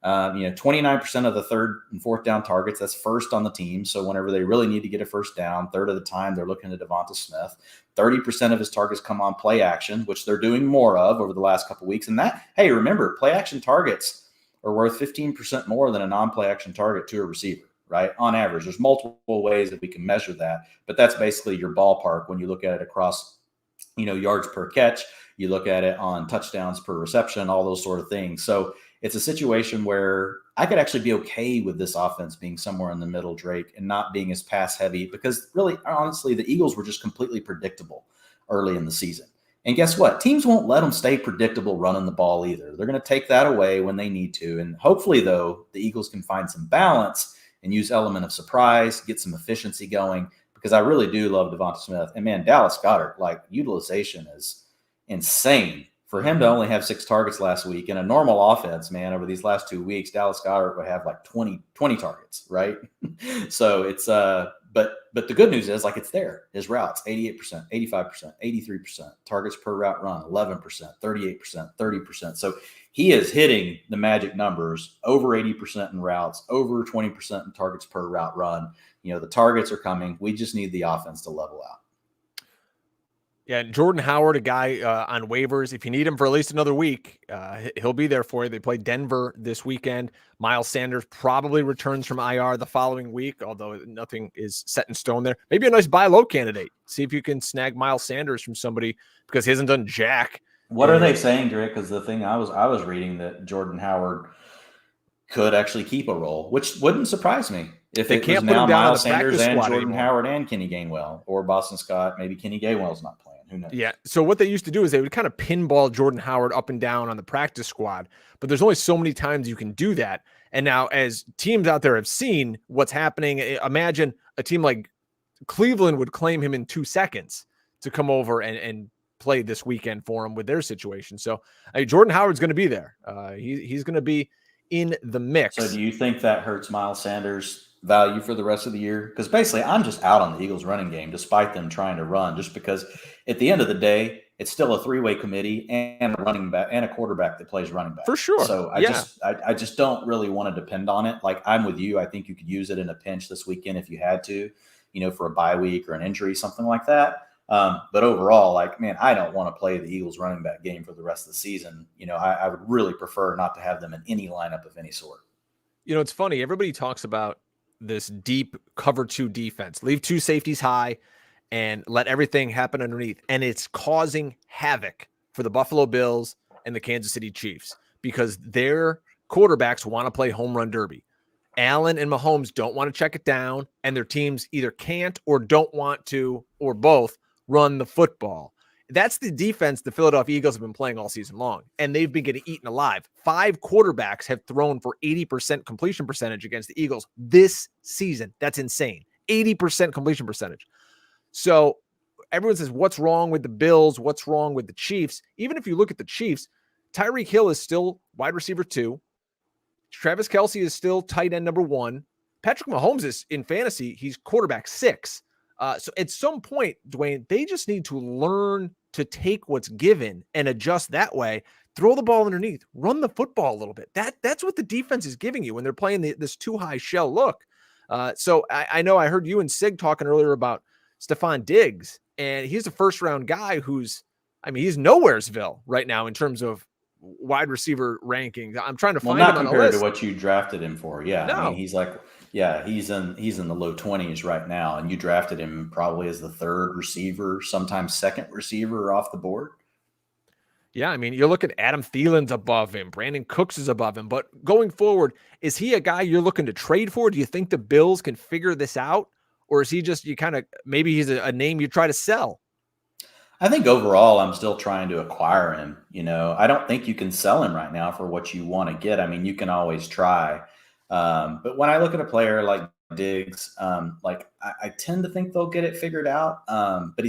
S3: 29% of the third and fourth down targets. That's first on the team. So whenever they really need to get a first down, third of the time they're looking at Devonta Smith. 30% of his targets come on play action, which they're doing more of over the last couple of weeks. And remember, play action targets are worth 15% more than a non-play action target to a receiver, right? On average, there's multiple ways that we can measure that, but that's basically your ballpark when you look at it across, yards per catch. You look at it on touchdowns per reception, all those sort of things. So it's a situation where I could actually be okay with this offense being somewhere in the middle, Drake, and not being as pass heavy, because really, honestly, the Eagles were just completely predictable early in the season. And guess what? Teams won't let them stay predictable running the ball either. They're going to take that away when they need to. And hopefully, though, the Eagles can find some balance and use element of surprise, get some efficiency going, because I really do love Devonta Smith. And man, Dallas Goedert, utilization is insane. For him to only have 6 targets last week in a normal offense, man, over these last 2 weeks, Dallas Goedert would have 20 targets, right? So it's but the good news is it's there. His routes, 88%, 85%, 83%, targets per route run, 11%, 38%, 30%. So he is hitting the magic numbers, over 80% in routes, over 20% in targets per route run. The targets are coming. We just need the offense to level out.
S2: Yeah, Jordan Howard, a guy on waivers. If you need him for at least another week, he'll be there for you. They play Denver this weekend. Miles Sanders probably returns from IR the following week, although nothing is set in stone there. Maybe a nice buy low candidate. See if you can snag Miles Sanders from somebody, because he hasn't done jack.
S3: What are they saying, Drake? Because the thing I was reading that Jordan Howard could actually keep a role, which wouldn't surprise me if
S2: they
S3: it
S2: can't
S3: was
S2: put
S3: now
S2: him down
S3: Miles
S2: on the
S3: Sanders and Jordan
S2: anymore.
S3: Howard and Kenny Gainwell, or Boston Scott. Maybe Kenny Gainwell's not playing. Who knows?
S2: Yeah. So what they used to do is they would kind of pinball Jordan Howard up and down on the practice squad, but there's only so many times you can do that. And now, as teams out there have seen what's happening, imagine a team like Cleveland would claim him in 2 seconds to come over and play this weekend for him with their situation. So Jordan Howard's going to be there. He's going to be in the mix.
S3: So do you think that hurts Miles Sanders' value for the rest of the year? Because basically I'm just out on the Eagles running game, despite them trying to run, just because at the end of the day, it's still a 3-way committee and a running back and a quarterback that plays running back.
S2: For sure.
S3: So I just don't really want to depend on it. I'm with you. I think you could use it in a pinch this weekend if you had to, for a bye week or an injury, something like that. But overall, I don't want to play the Eagles running back game for the rest of the season. I would really prefer not to have them in any lineup of any sort.
S2: It's funny. Everybody talks about this deep cover 2 defense, leave 2 safeties high and let everything happen underneath. And it's causing havoc for the Buffalo Bills and the Kansas City Chiefs, because their quarterbacks want to play home run derby. Allen and Mahomes don't want to check it down, and their teams either can't or don't want to, or both, run the football. That's the defense the Philadelphia Eagles have been playing all season long, and they've been getting eaten alive. 5 quarterbacks have thrown for 80% completion percentage against the Eagles this season. That's insane. 80% completion percentage. So everyone says, what's wrong with the Bills? What's wrong with the Chiefs? Even if you look at the Chiefs, Tyreek Hill is still wide receiver 2. Travis Kelce is still tight end number 1. Patrick Mahomes is, in fantasy, he's quarterback 6. So at some point, Dwain, they just need to learn to take what's given and adjust that way. Throw the ball underneath, run the football a little bit. That's what the defense is giving you when they're playing this too high shell look. So I know I heard you and Sig talking earlier about Stephon Diggs, and he's a first-round guy he's nowheresville right now in terms of wide receiver rankings. I'm trying to find him on the list.
S3: Not compared to what you drafted him for. Yeah,
S2: no.
S3: He's in the low 20s right now, and you drafted him probably as the 3rd receiver, sometimes 2nd receiver off the board.
S2: Yeah, you look at Adam Thielen's above him, Brandon Cooks is above him, but going forward, is he a guy you're looking to trade for? Do you think the Bills can figure this out, or is he just maybe he's a name you try to sell?
S3: I think overall, I'm still trying to acquire him. I don't think you can sell him right now for what you want to get. You can always try. But when I look at a player like Diggs, I tend to think they'll get it figured out. But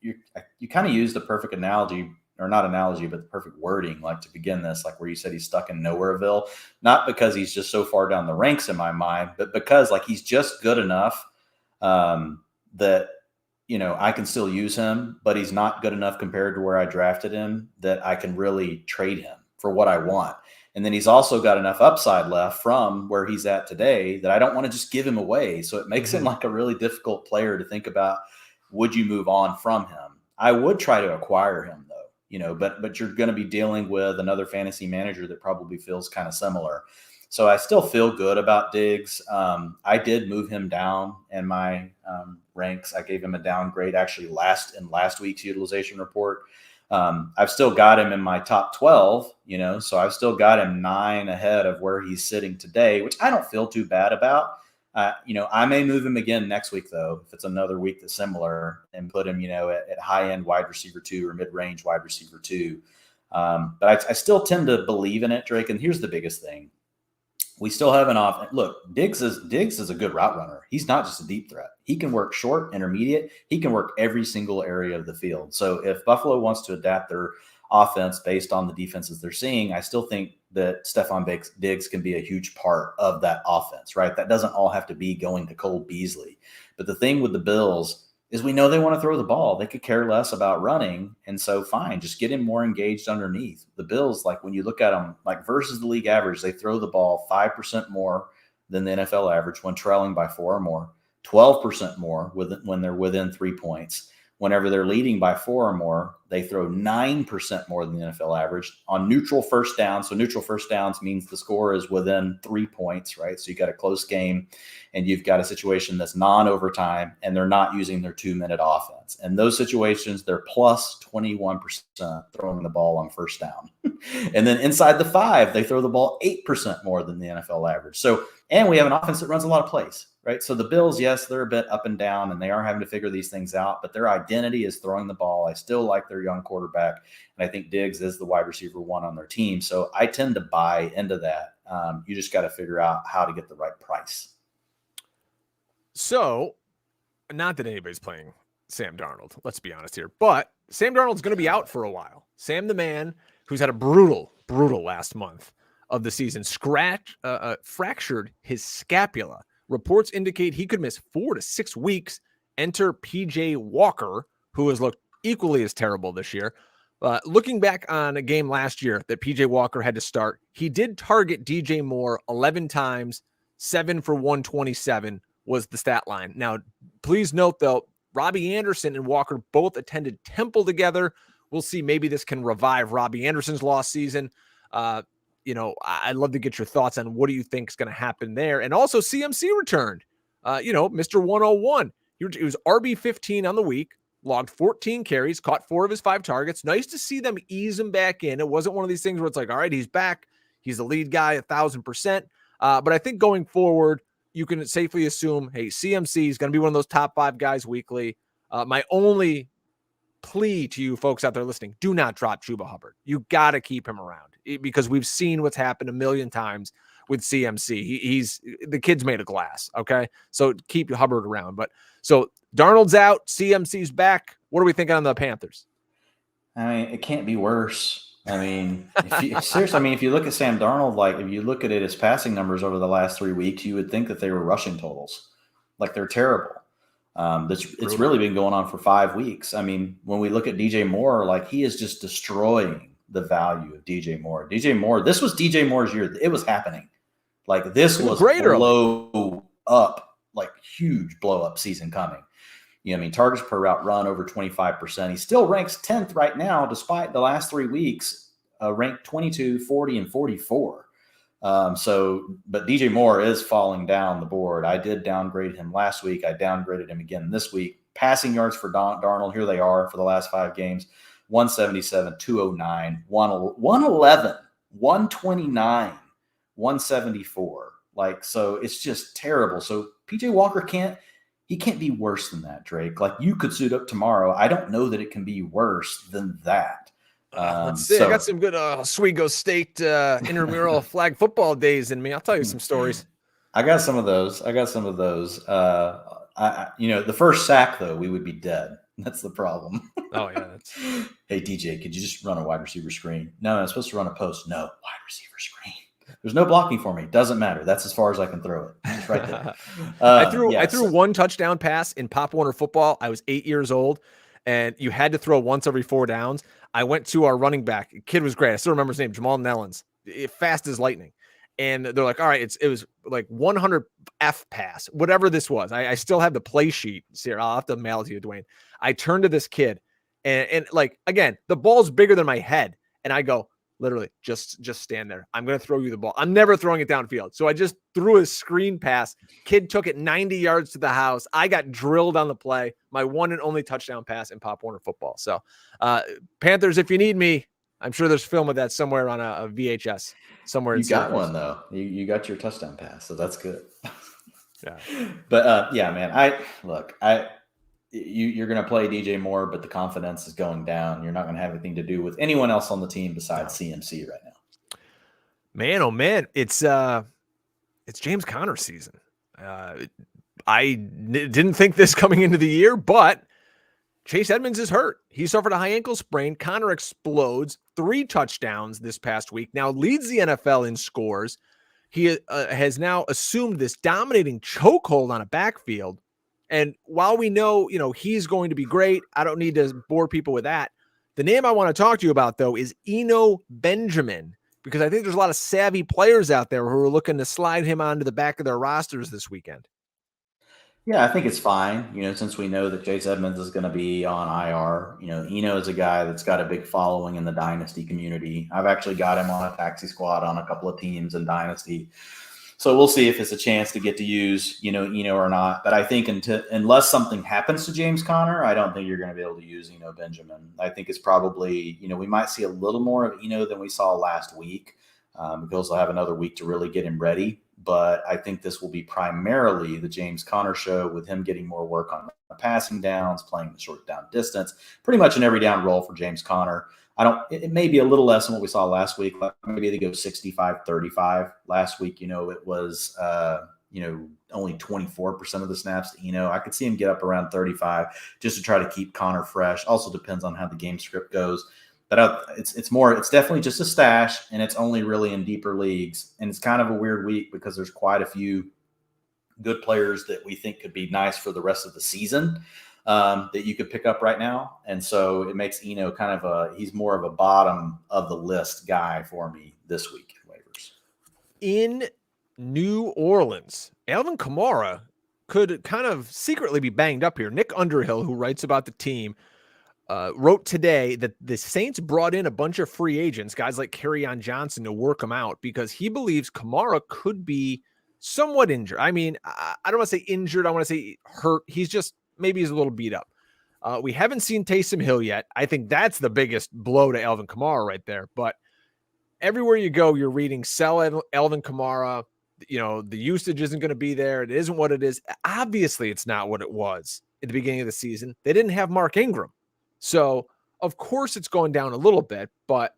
S3: you kind of use the perfect analogy, or not analogy, but the perfect wording, to begin this, where you said he's stuck in nowhereville, not because he's just so far down the ranks in my mind, but because he's just good enough that, I can still use him, but he's not good enough compared to where I drafted him that I can really trade him for what I want. And then he's also got enough upside left from where he's at today that I don't want to just give him away. So it makes him a really difficult player to think about. Would you move on from him? I would try to acquire him, though. but you're going to be dealing with another fantasy manager that probably feels kind of similar. So I still feel good about Diggs. I did move him down in my ranks. I gave him a downgrade actually last week's utilization report. I've still got him in my top 12, so I've still got him 9 ahead of where he's sitting today, which I don't feel too bad about. I may move him again next week, though, if it's another week that's similar, and put him, at high-end wide receiver 2 or mid-range wide receiver 2. But I still tend to believe in it, Drake. And here's the biggest thing. We still have an offense. Look, Diggs is a good route runner. He's not just a deep threat. He can work short, intermediate. He can work every single area of the field. So if Buffalo wants to adapt their offense based on the defenses they're seeing, I still think that Stephon Diggs can be a huge part of that offense, right? That doesn't all have to be going to Cole Beasley. But the thing with the Bills is we know they want to throw the ball. They could care less about running. And so fine, just get him more engaged underneath. The Bills, like when you look at them, like versus the league average, they throw the ball 5% more than the NFL average when trailing by 4 or more, 12% more when they're within 3 points. Whenever they're leading by 4 or more, they throw 9% more than the NFL average on neutral first down. So neutral first downs means the score is within 3 points, right? So you got a close game and you've got a situation that's non-overtime and they're not using their 2-minute offense. And those situations, they're plus 21% throwing the ball on first down. And then inside the 5, they throw the ball 8% more than the NFL average. So, and we have an offense that runs a lot of plays. Right. So the Bills, yes, they're a bit up and down and they are having to figure these things out, but their identity is throwing the ball. I still like their young quarterback. And I think Diggs is the wide receiver 1 on their team. So I tend to buy into that. You just got to figure out how to get the right price.
S2: So not that anybody's playing Sam Darnold, let's be honest here, but Sam Darnold's going to be out for a while. Sam, the man who's had a brutal last month of the season, fractured his scapula. Reports indicate he could miss 4 to 6 weeks. Enter PJ Walker, who has looked equally as terrible this year. Looking back on a game last year that PJ Walker had to start, he did target DJ Moore 11 times, 7 for 127 was the stat line. Now, please note, though, Robbie Anderson and Walker both attended Temple together. We'll see. Maybe this can revive Robbie Anderson's lost season. I'd love to get your thoughts on what do you think is going to happen there. And also CMC returned, Mr. 101. He was RB15 on the week, logged 14 carries, caught 4 of his 5 targets. Nice to see them ease him back in. It wasn't one of these things where it's like, all right, he's back. He's the lead guy 1,000%. But I think going forward, you can safely assume, hey, CMC is going to be one of those top 5 guys weekly. My only plea to you folks out there listening, do not drop Chuba Hubbard. You got to keep him around because we've seen what's happened a million times with CMC. He's the kid's made of glass. Okay. So keep Hubbard around. But so Darnold's out, CMC's back. What are we thinking on the Panthers?
S3: I mean, it can't be worse. I mean, if you look at Sam Darnold, like if you look at his passing numbers over the last 3 weeks, you would think that they were rushing totals. Like they're terrible. It's really been going on for 5 weeks. I mean, when we look at DJ Moore, like he is just destroying the value of DJ Moore. This was DJ Moore's year. It was happening. Like this was blow up, like huge blow up season coming. Targets per route run over 25%. He still ranks 10th right now, despite the last 3 weeks, ranked 22, 40, and 44. But DJ Moore is falling down the board. I did downgrade him last week. I downgraded him again this week. Passing yards for Darnold, here they are for the last 5 games: 177, 209, 111, 129, 174. Like, so it's just terrible. So PJ Walker can't be worse than that, Drake. Like you could suit up tomorrow. I don't know that it can be worse than that.
S2: Let's see. I got some good Oswego State intramural flag football days in me. I'll tell you some stories.
S3: I got some of those. The first sack though, we would be dead. That's the problem.
S2: Oh yeah.
S3: Hey DJ, could you just run a wide receiver screen? No, I'm supposed to run a post. No, wide receiver screen. There's no blocking for me. Doesn't matter. That's as far as I can throw it. It's right there.
S2: I threw 1 touchdown pass in Pop Warner football. I was 8 years old. And you had to throw once every 4 downs. I went to our running back. Kid was great. I still remember his name, Jamal Nellens. Fast as lightning. And they're like, all right, it was like 100 F pass, whatever this was. I still have the play sheet. See, I'll have to mail it to you, Dwayne. I turned to this kid. And like, again, the ball's bigger than my head. And I go, literally, just stand there. I'm going to throw you the ball. I'm never throwing it downfield. So I just threw a screen pass. Kid took it 90 yards to the house. I got drilled on the play. My one and only touchdown pass in Pop Warner football. So Panthers, if you need me, I'm sure there's film of that somewhere on a VHS somewhere.
S3: You got one though. You got your touchdown pass, so that's good.
S2: Yeah.
S3: But yeah, man, you're going to play DJ Moore, but the confidence is going down. You're not going to have anything to do with anyone else on the team besides CMC right now.
S2: Man, oh man, it's James Conner season. I didn't think this coming into the year, but Chase Edmonds is hurt. He suffered a high ankle sprain. Conner explodes, 3 touchdowns this past week. Now leads the NFL in scores. He has now assumed this dominating chokehold on a backfield. And while we know, he's going to be great, I don't need to bore people with that. The name I want to talk to you about, though, is Eno Benjamin, because I think there's a lot of savvy players out there who are looking to slide him onto the back of their rosters this weekend.
S3: Yeah, I think it's fine. Since we know that Chase Edmonds is going to be on IR, Eno is a guy that's got a big following in the Dynasty community. I've actually got him on a taxi squad on a couple of teams in Dynasty. So we'll see if it's a chance to get to use, Eno or not. But I think unless something happens to James Conner, I don't think you're going to be able to use Eno Benjamin. I think it's probably, we might see a little more of Eno than we saw last week because they'll have another week to really get him ready. But I think this will be primarily the James Conner show with him getting more work on the passing downs, playing the short down distance, pretty much an every down role for James Conner. It may be a little less than what we saw last week. Maybe they go 65-35. Last week, it was, only 24% of the snaps to Eno. I could see him get up around 35 just to try to keep Conner fresh. Also depends on how the game script goes. But it's definitely just a stash, and it's only really in deeper leagues. And it's kind of a weird week because there's quite a few good players that we think could be nice for the rest of the season. That you could pick up right now. And so it makes Eno he's more of a bottom of the list guy for me this week in waivers.
S2: In New Orleans, Alvin Kamara could kind of secretly be banged up here. Nick Underhill, who writes about the team, wrote today that the Saints brought in a bunch of free agents, guys like Kerryon Johnson, to work him out because he believes Kamara could be somewhat injured. I mean, I don't want to say injured. I want to say hurt. Maybe he's a little beat up. We haven't seen Taysom Hill yet. I think that's the biggest blow to Alvin Kamara right there. But everywhere you go, you're reading sell Alvin Kamara. The usage isn't going to be there. It isn't what it is. Obviously, it's not what it was at the beginning of the season. They didn't have Mark Ingram. So, of course, it's going down a little bit. But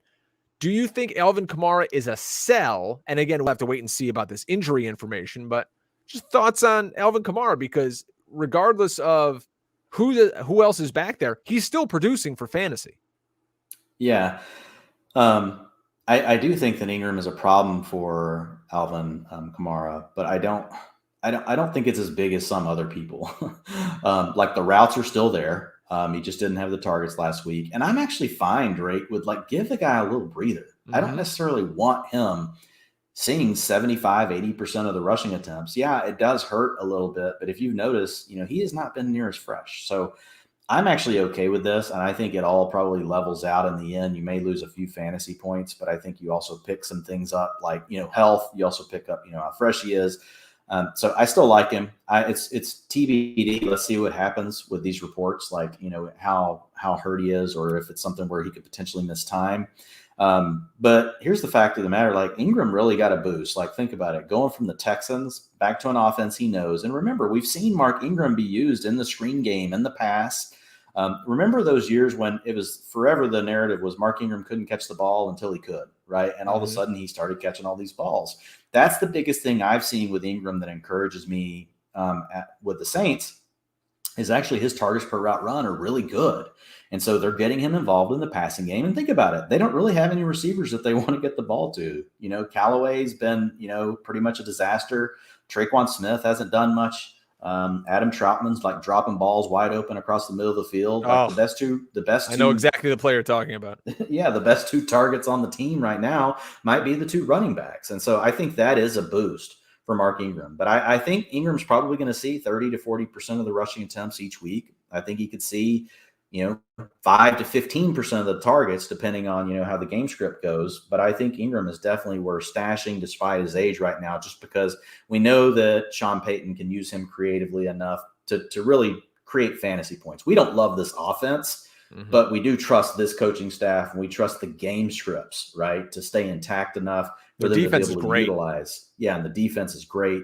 S2: do you think Alvin Kamara is a sell? And again, we'll have to wait and see about this injury information. But just thoughts on Alvin Kamara, because regardless of who else is back there, he's still producing for fantasy.
S3: Yeah. I do think that Ingram is a problem for Alvin Kamara, but I don't think it's as big as some other people. Like the routes are still there. He just didn't have the targets last week. And I'm actually fine, Drake, with give the guy a little breather. Mm-hmm. I don't necessarily want him seeing 75-80% of the rushing attempts. Yeah, it does hurt a little bit, but if you've noticed, he has not been near as fresh. So I'm actually okay with this, and I think it all probably levels out in the end. You may lose a few fantasy points, but I think you also pick some things up like, health. You also pick up, how fresh he is. So I still like him. It's TBD. Let's see what happens with these reports, like, how hurt he is, or if it's something where he could potentially miss time. But here's the fact of the matter. Ingram really got a boost. Think about it, going from the Texans back to an offense he knows. And remember, we've seen Mark Ingram be used in the screen game in the past. Remember those years when it was forever the narrative was Mark Ingram couldn't catch the ball until he could, right? And all of a sudden he started catching all these balls. That's the biggest thing I've seen with Ingram that encourages me with the Saints is actually his targets per route run are really good. And so they're getting him involved in the passing game. And think about it. They don't really have any receivers that they want to get the ball to. Callaway's been, pretty much a disaster. Traquan Smith hasn't done much. Adam Troutman's dropping balls wide open across the middle of the field. The best two. I
S2: know exactly the player you're talking about.
S3: Yeah. The best 2 targets on the team right now might be the 2 running backs. And so I think that is a boost for Mark Ingram, but I think Ingram's probably going to see 30 to 40% of the rushing attempts each week. I think he could see 5 to 15% of the targets, depending on, how the game script goes. But I think Ingram is definitely worth stashing despite his age right now, just because we know that Sean Payton can use him creatively enough to really create fantasy points. We don't love this offense, but we do trust this coaching staff, and we trust the game scripts, right, to stay intact enough for them to be able to utilize. Yeah, and the defense is great.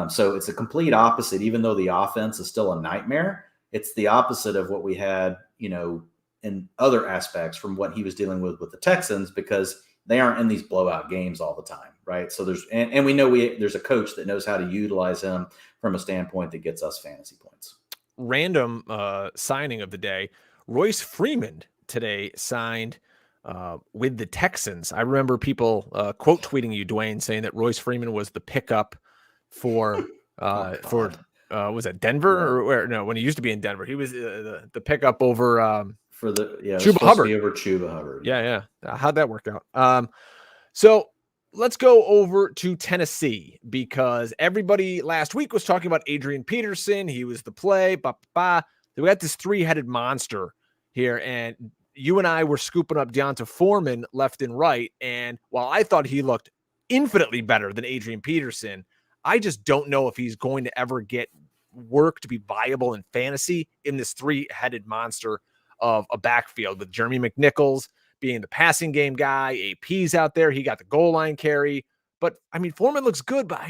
S3: So it's a complete opposite. Even though the offense is still a nightmare, it's the opposite of what we had, in other aspects from what he was dealing with the Texans, because they aren't in these blowout games all the time, right? So and we know there's a coach that knows how to utilize him from a standpoint that gets us fantasy points.
S2: Random signing of the day. Royce Freeman today signed with the Texans. I remember people quote tweeting you, Dwain, saying that Royce Freeman was the pickup for was it Denver or where? No, when he used to be in Denver, he was the pickup over
S3: for the
S2: Chubb Hubbard.
S3: Over Chubb Hubbard.
S2: Yeah. How'd that work out? So let's go over to Tennessee, because everybody last week was talking about Adrian Peterson. He was the play. We got this three-headed monster here, and you and I were scooping up Deonta Foreman left and right. And while I thought he looked infinitely better than Adrian Peterson, I just don't know if he's going to ever get work to be viable in fantasy in this three-headed monster of a backfield, with Jeremy McNichols being the passing game guy. AP's out there. He got the goal line carry. But, I mean, Foreman looks good, but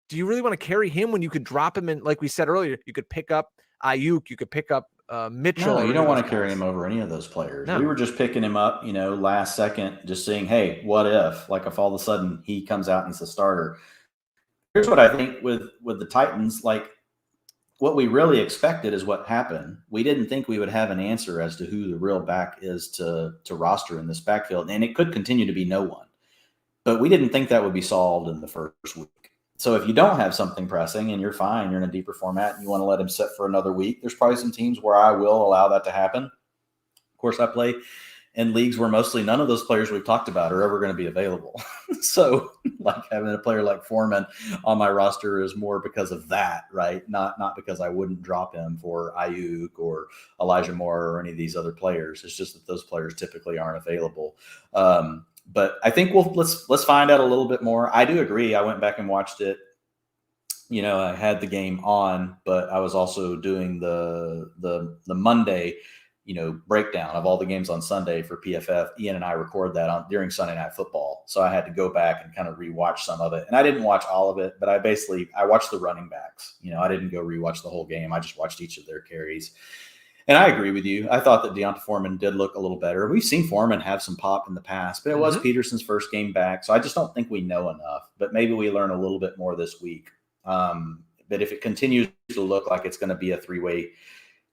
S2: do you really want to carry him when you could drop him in? Like we said earlier, you could pick up Ayuk, you could pick up Mitchell.
S3: No, you don't want to carry him over any of those players. No. We were just picking him up, last second, just saying, hey, what if? Like, if all of a sudden he comes out and he's a starter. Here's what I think with the Titans, like, what we really expected is what happened. We didn't think we would have an answer as to who the real back is to roster in this backfield, and it could continue to be no one. But we didn't think that would be solved in the first week. So if you don't have something pressing and you're fine, you're in a deeper format, and you want to let him sit for another week, there's probably some teams where I will allow that to happen. Of course, I play in leagues where mostly none of those players we've talked about are ever going to be available. So like having a player like Foreman on my roster is more because of that, right? Not because I wouldn't drop him for Ayuk or Elijah Moore or any of these other players. It's just that those players typically aren't available. But I think let's find out a little bit more. I do agree. I went back and watched it. I had the game on, but I was also doing the Monday breakdown of all the games on Sunday for PFF. Ian and I record that during Sunday Night Football. So I had to go back and kind of rewatch some of it. And I didn't watch all of it, but I watched the running backs. I didn't go rewatch the whole game. I just watched each of their carries. And I agree with you. I thought that Deonta Foreman did look a little better. We've seen Foreman have some pop in the past, but it was Peterson's first game back. So I just don't think we know enough, but maybe we learn a little bit more this week. But if it continues to look like it's going to be a three-way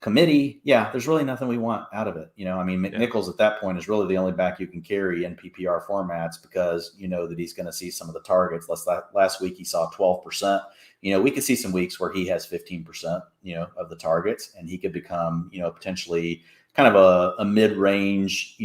S3: committee, there's really nothing we want out of it. McNichols at that point is really the only back you can carry in PPR formats, because that he's going to see some of the targets. Last week he saw 12%. We could see some weeks where he has 15%, of the targets, and he could become, potentially kind of a mid-range,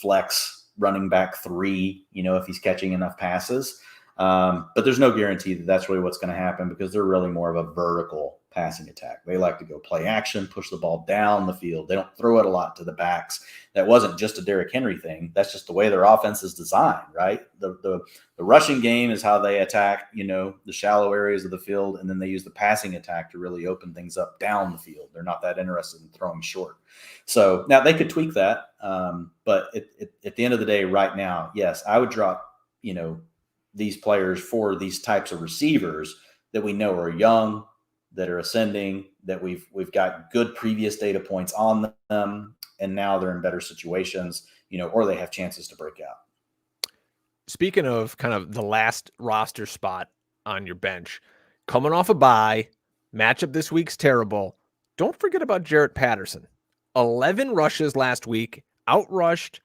S3: flex running back 3, if he's catching enough passes. But there's no guarantee that that's really what's going to happen, because they're really more of a vertical passing attack. They like to go play action, push the ball down the field. They don't throw it a lot to the backs. That wasn't just a Derrick Henry thing. That's just the way their offense is designed, right? The rushing game is how they attack, the shallow areas of the field, and then they use the passing attack to really open things up down the field. They're not that interested in throwing short. So now they could tweak that, but at the end of the day, right now, yes, I would drop, these players for these types of receivers that we know are young, that are ascending, that we've got good previous data points on them, and now they're in better situations, or they have chances to break out.
S2: Speaking of kind of the last roster spot on your bench, coming off a bye, matchup this week's terrible. Don't forget about Jarrett Patterson. 11 rushes last week, outrushed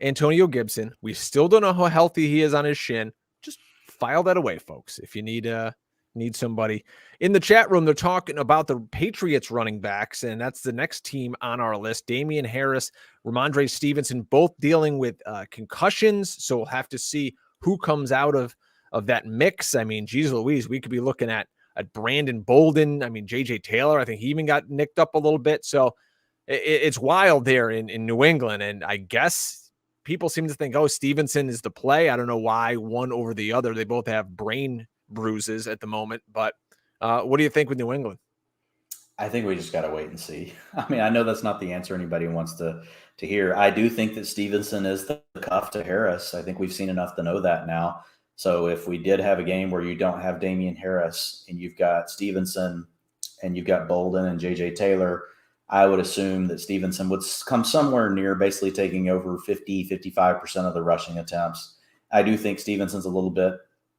S2: Antonio Gibson. We still don't know how healthy he is on his shin. Just file that away, folks, if you need somebody. In the chat room, they're talking about the Patriots running backs, and that's the next team on our list. Damian Harris, Ramondre Stevenson, both dealing with concussions, so we'll have to see who comes out of that mix. I mean, geez Louise, we could be looking at Brandon Bolden. I mean, J.J. Taylor, I think he even got nicked up a little bit. So it's wild there in New England. And I guess people seem to think, oh, Stevenson is the play. I don't know why one over the other. They both have brain bruises at the moment. But what do you think with New England?
S3: I think we just got to wait and see. I mean, I know that's not the answer anybody wants to hear. I do think that Stevenson is the cuff to Harris. I think we've seen enough to know that now. So if we did have a game where you don't have Damian Harris and you've got Stevenson and you've got Bolden and J.J. Taylor, I would assume that Stevenson would come somewhere near basically taking over 55% of the rushing attempts. I do think Stevenson's a little bit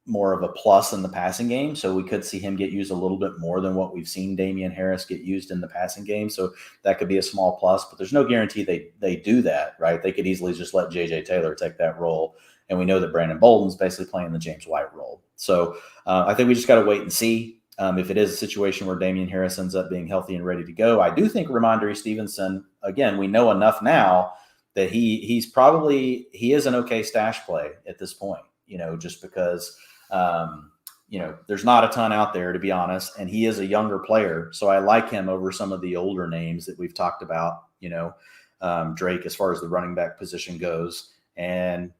S3: more of a plus in the passing game. So we could see him get used a little bit more than what we've seen Damian Harris get used in the passing game. So that could be a small plus, but there's no guarantee they do that, right? They could easily just let J.J. Taylor take that role. And we know that Brandon Bolden's basically playing the James White role. So I think we just got to wait and see if it is a situation where Damian Harris ends up being healthy and ready to go. I do think Ramondre Stevenson, again, we know enough now that he is an okay stash play at this point, just because there's not a ton out there, to be honest, and he is a younger player. So I like him over some of the older names that we've talked about, Drake, as far as the running back position goes. And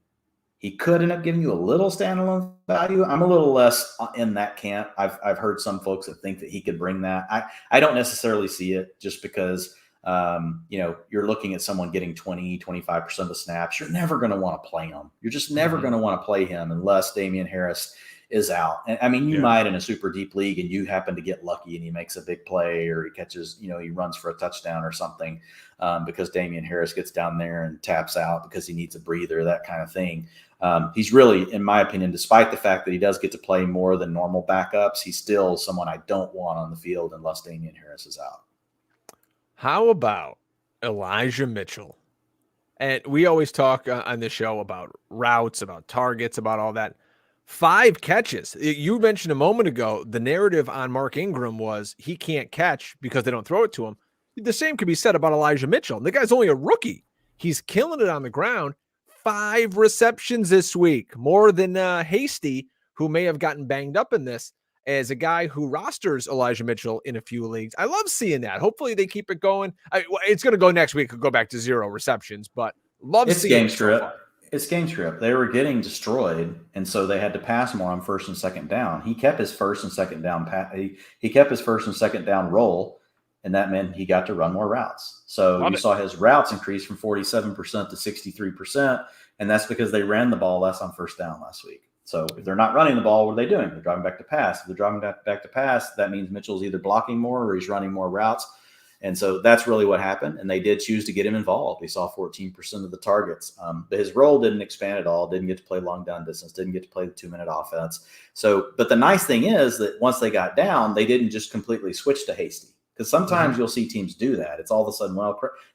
S3: he could end up giving you a little standalone value. I'm a little less in that camp. I've heard some folks that think that he could bring that. I don't necessarily see it, just because, you're looking at someone getting 20, 25% of the snaps. You're never going to want to play him. You're just never going to want to play him unless Damian Harris is out. And I mean, you might in a super deep league and you happen to get lucky and he makes a big play, or he catches, he runs for a touchdown or something, because Damian Harris gets down there and taps out because he needs a breather, that kind of thing. He's really, in my opinion, despite the fact that he does get to play more than normal backups, he's still someone I don't want on the field unless Damian Harris is out.
S2: How about Elijah Mitchell? And we always talk on this show about routes, about targets, about all that. 5 catches. You mentioned a moment ago, the narrative on Mark Ingram was he can't catch because they don't throw it to him. The same could be said about Elijah Mitchell. The guy's only a rookie. He's killing it on the ground. 5 receptions this week, more than Hasty, who may have gotten banged up in this, as a guy who rosters Elijah Mitchell in a few leagues. I love seeing that. Hopefully they keep it going. It's going to go next week. It'll go back to 0 receptions, but love seeing it so far.
S3: It's game script. They were getting destroyed, and so they had to pass more on first and second down. He kept his first and second down he kept his first and second down roll, and that meant he got to run more routes. So saw his routes increase from 47% to 63%, and that's because they ran the ball less on first down last week. So if they're not running the ball, what are they doing? They're driving back to pass. If they're driving back to pass, that means Mitchell's either blocking more or he's running more routes. And so that's really what happened. And they did choose to get him involved. They saw 14% of the targets. But his role didn't expand at all. Didn't get to play long down distance. Didn't get to play the 2-minute offense. So, but the nice thing is that once they got down, they didn't just completely switch to Hasty. Because sometimes you'll see teams do that. It's all of a sudden,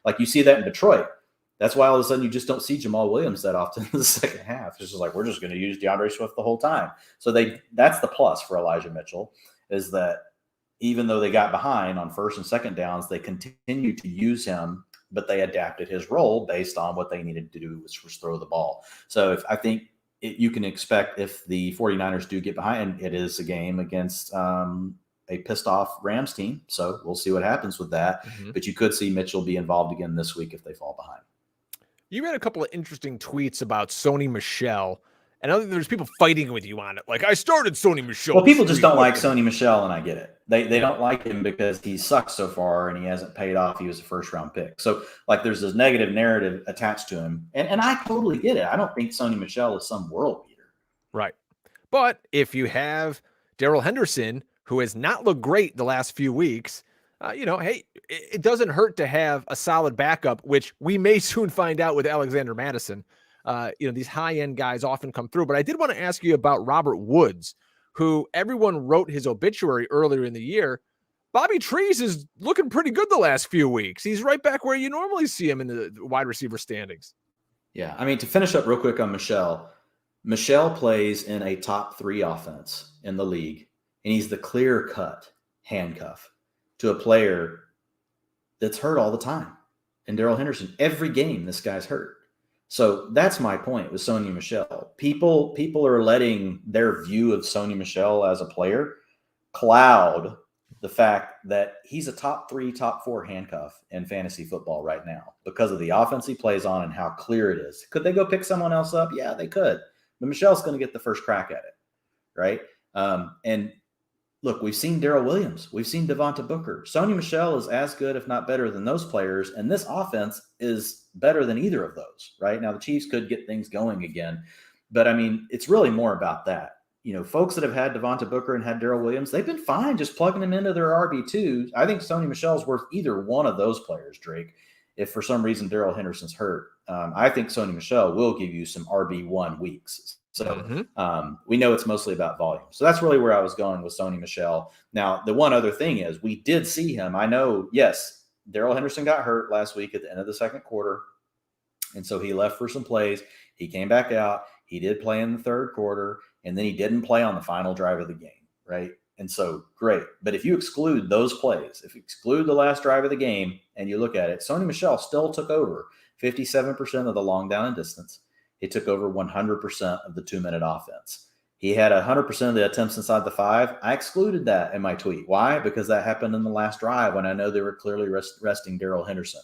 S3: like you see that in Detroit. That's why all of a sudden you just don't see Jamal Williams that often in the second half. It's just like, we're just going to use DeAndre Swift the whole time. So that's the plus for Elijah Mitchell, is that even though they got behind on first and second downs, they continued to use him, but they adapted his role based on what they needed to do, which was throw the ball. So I think you can expect, if the 49ers do get behind, it is a game against a pissed off Rams team. So we'll see what happens with that. But you could see Mitchell be involved again this week if they fall behind.
S2: You had a couple of interesting tweets about Sony Michel, and I know there's people fighting with you on it. Like, I started Sony Michel.
S3: Well, people just don't like Sony Michel, and I get it. They don't like him because he sucks so far and he hasn't paid off. He was a first-round pick. So, like, there's this negative narrative attached to him, and I totally get it. I don't think Sony Michel is some world beater.
S2: Right. But if you have Darrell Henderson, who has not looked great the last few weeks, hey, it doesn't hurt to have a solid backup, which we may soon find out with Alexander Madison. These high-end guys often come through. But I did want to ask you about Robert Woods, who everyone wrote his obituary earlier in the year. Bobby Trees is looking pretty good the last few weeks. He's right back where you normally see him in the wide receiver standings.
S3: Yeah, I mean, to finish up real quick on Michel plays in a top 3 offense in the league, and he's the clear-cut handcuff to a player that's hurt all the time. And Darrell Henderson, every game this guy's hurt. So that's my point with Sony Michel. People are letting their view of Sony Michel as a player cloud the fact that he's a top 3, top 4 handcuff in fantasy football right now because of the offense he plays on and how clear it is. Could they go pick someone else up? Yeah, they could. But Michel's going to get the first crack at it, right? And look, we've seen Darrell Williams. We've seen Devonta Booker. Sony Michel is as good, if not better, than those players. And this offense is better than either of those, right? Now, the Chiefs could get things going again. But, I mean, it's really more about that. Folks that have had Devonta Booker and had Darrell Williams, they've been fine just plugging them into their RB2s. I think Sony Michel's worth either one of those players, Drake. If for some reason Darrell Henderson's hurt, I think Sony Michel will give you some RB1 weeks. So we know it's mostly about volume. So that's really where I was going with Sony Michel. Now, the one other thing is we did see him. I know, yes, Darrell Henderson got hurt last week at the end of the second quarter. And so he left for some plays. He came back out. He did play in the third quarter. And then he didn't play on the final drive of the game, right? And so, great. But if you exclude those plays, if you exclude the last drive of the game and you look at it, Sony Michel still took over 57% of the long down and distance. He took over 100% of the 2-minute offense. He had 100% of the attempts inside the 5. I excluded that in my tweet. Why? Because that happened in the last drive when I know they were clearly resting Darrell Henderson.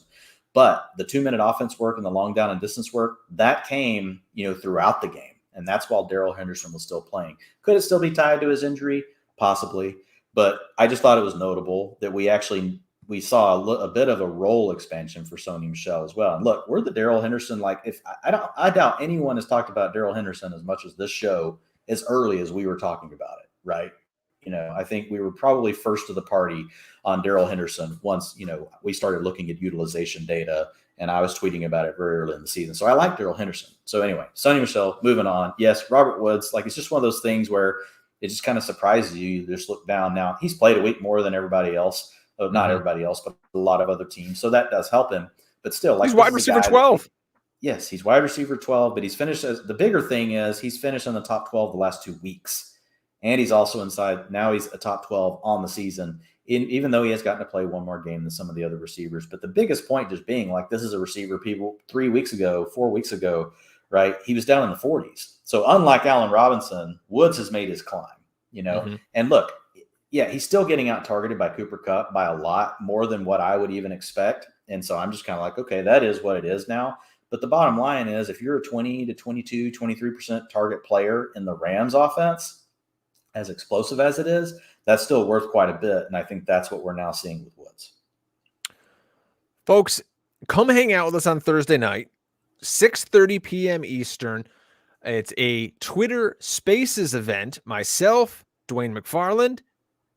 S3: But the 2-minute offense work and the long down and distance work, that came, throughout the game. And that's while Darrell Henderson was still playing. Could it still be tied to his injury? Possibly. But I just thought it was notable that we saw a bit of a role expansion for Sony Michel as well. And look, we're the Darrell Henderson. I doubt anyone has talked about Darrell Henderson as much as this show as early as we were talking about it, right? I think we were probably first to the party on Darrell Henderson once, we started looking at utilization data, and I was tweeting about it very early in the season. So I like Darrell Henderson. So anyway, Sony Michel, moving on. Yes, Robert Woods, it's just one of those things where it just kind of surprises you. You just look down. Now, he's played a week more than everybody else. Not everybody else, but a lot of other teams. So that does help him. But still,
S2: he's wide receiver 12.
S3: Yes, he's wide receiver 12, but he's finished the bigger thing is he's finished in the top 12 the last 2 weeks. And he's also inside. Now he's a top 12 on the season, even though he has gotten to play one more game than some of the other receivers. But the biggest point just being this is a receiver 4 weeks ago, right? He was down in the 40s. So unlike Allen Robinson, Woods has made his climb, And look, yeah, he's still getting out targeted by Cooper Kupp by a lot more than what I would even expect. And so I'm just kind of okay, that is what it is now. But the bottom line is if you're a 20 to 22, 23% target player in the Rams offense, as explosive as it is, that's still worth quite a bit. And I think that's what we're now seeing with Woods.
S2: Folks, come hang out with us on Thursday night, 6:30 p.m. Eastern. It's a Twitter Spaces event. Myself, Dwain McFarland,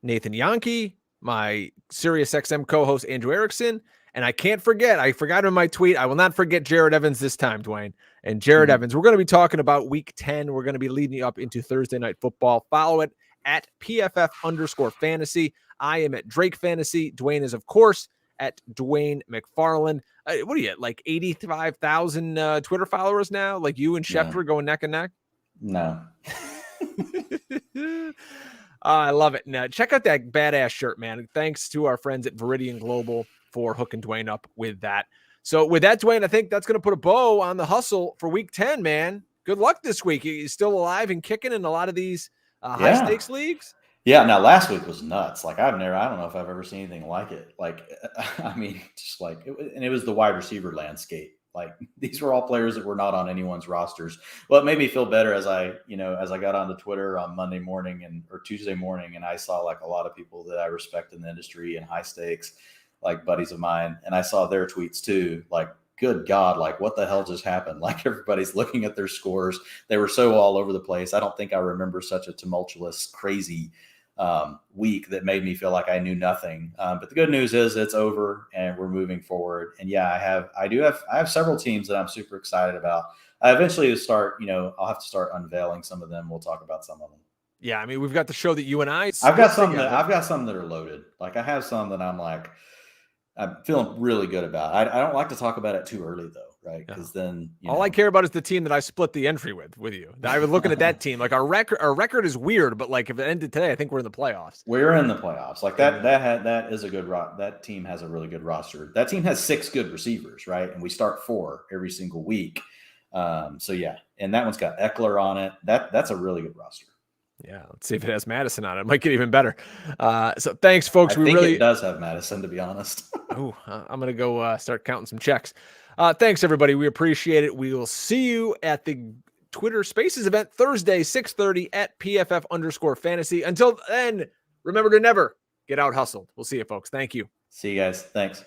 S2: Nathan Yankee, my SiriusXM co-host Andrew Erickson, and I forgot in my tweet, I will not forget Jared Evans this time, Dwayne. And Jared Evans, we're going to be talking about week 10. We're going to be leading you up into Thursday Night Football. Follow it at PFF_fantasy. I am at Drake Fantasy. Dwayne is, of course, at Dwain McFarland. What are you at, 85,000 Twitter followers now? You and Schefter going neck and neck?
S3: No.
S2: I love it. Now, check out that badass shirt, man. Thanks to our friends at Viridian Global for hooking Dwayne up with that. So with that, Dwayne, I think that's going to put a bow on the hustle for week 10, man. Good luck this week. He's still alive and kicking in a lot of these high stakes leagues.
S3: Yeah. Now last week was nuts. I don't know if I've ever seen anything like it. And it was the wide receiver landscape. These were all players that were not on anyone's rosters. Well, it made me feel better as I got onto Twitter on Monday morning or Tuesday morning, and I saw a lot of people that I respect in the industry and high stakes, buddies of mine. And I saw their tweets too. Good God, what the hell just happened? Everybody's looking at their scores. They were so all over the place. I don't think I remember such a tumultuous, crazy week that made me feel like I knew nothing. But the good news is it's over and we're moving forward. And yeah, I have several teams that I'm super excited about. I eventually I'll have to start unveiling some of them. We'll talk about some of them.
S2: Yeah. I mean, we've got the show that you and I've
S3: got some that are loaded. I have some that I'm feeling really good about. I don't like to talk about it too early though, right? Because then
S2: all I care about is the team that I split the entry with you. I was looking at that team. Our record is weird, but if it ended today, I think we're in the playoffs.
S3: We're in the playoffs. That is a good that team has a really good roster. That team has 6 good receivers, right? And we start 4 every single week. So yeah, and that one's got Eckler on it. That's a really good roster.
S2: Yeah, let's see if it has Madison on it. It might get even better. So thanks, folks.
S3: I think it does have Madison, to be honest.
S2: Oh, I'm going to go start counting some checks. Thanks, everybody. We appreciate it. We will see you at the Twitter Spaces event Thursday, 6:30 at PFF_fantasy. Until then, remember to never get out hustled. We'll see you, folks. Thank you.
S3: See you guys. Thanks.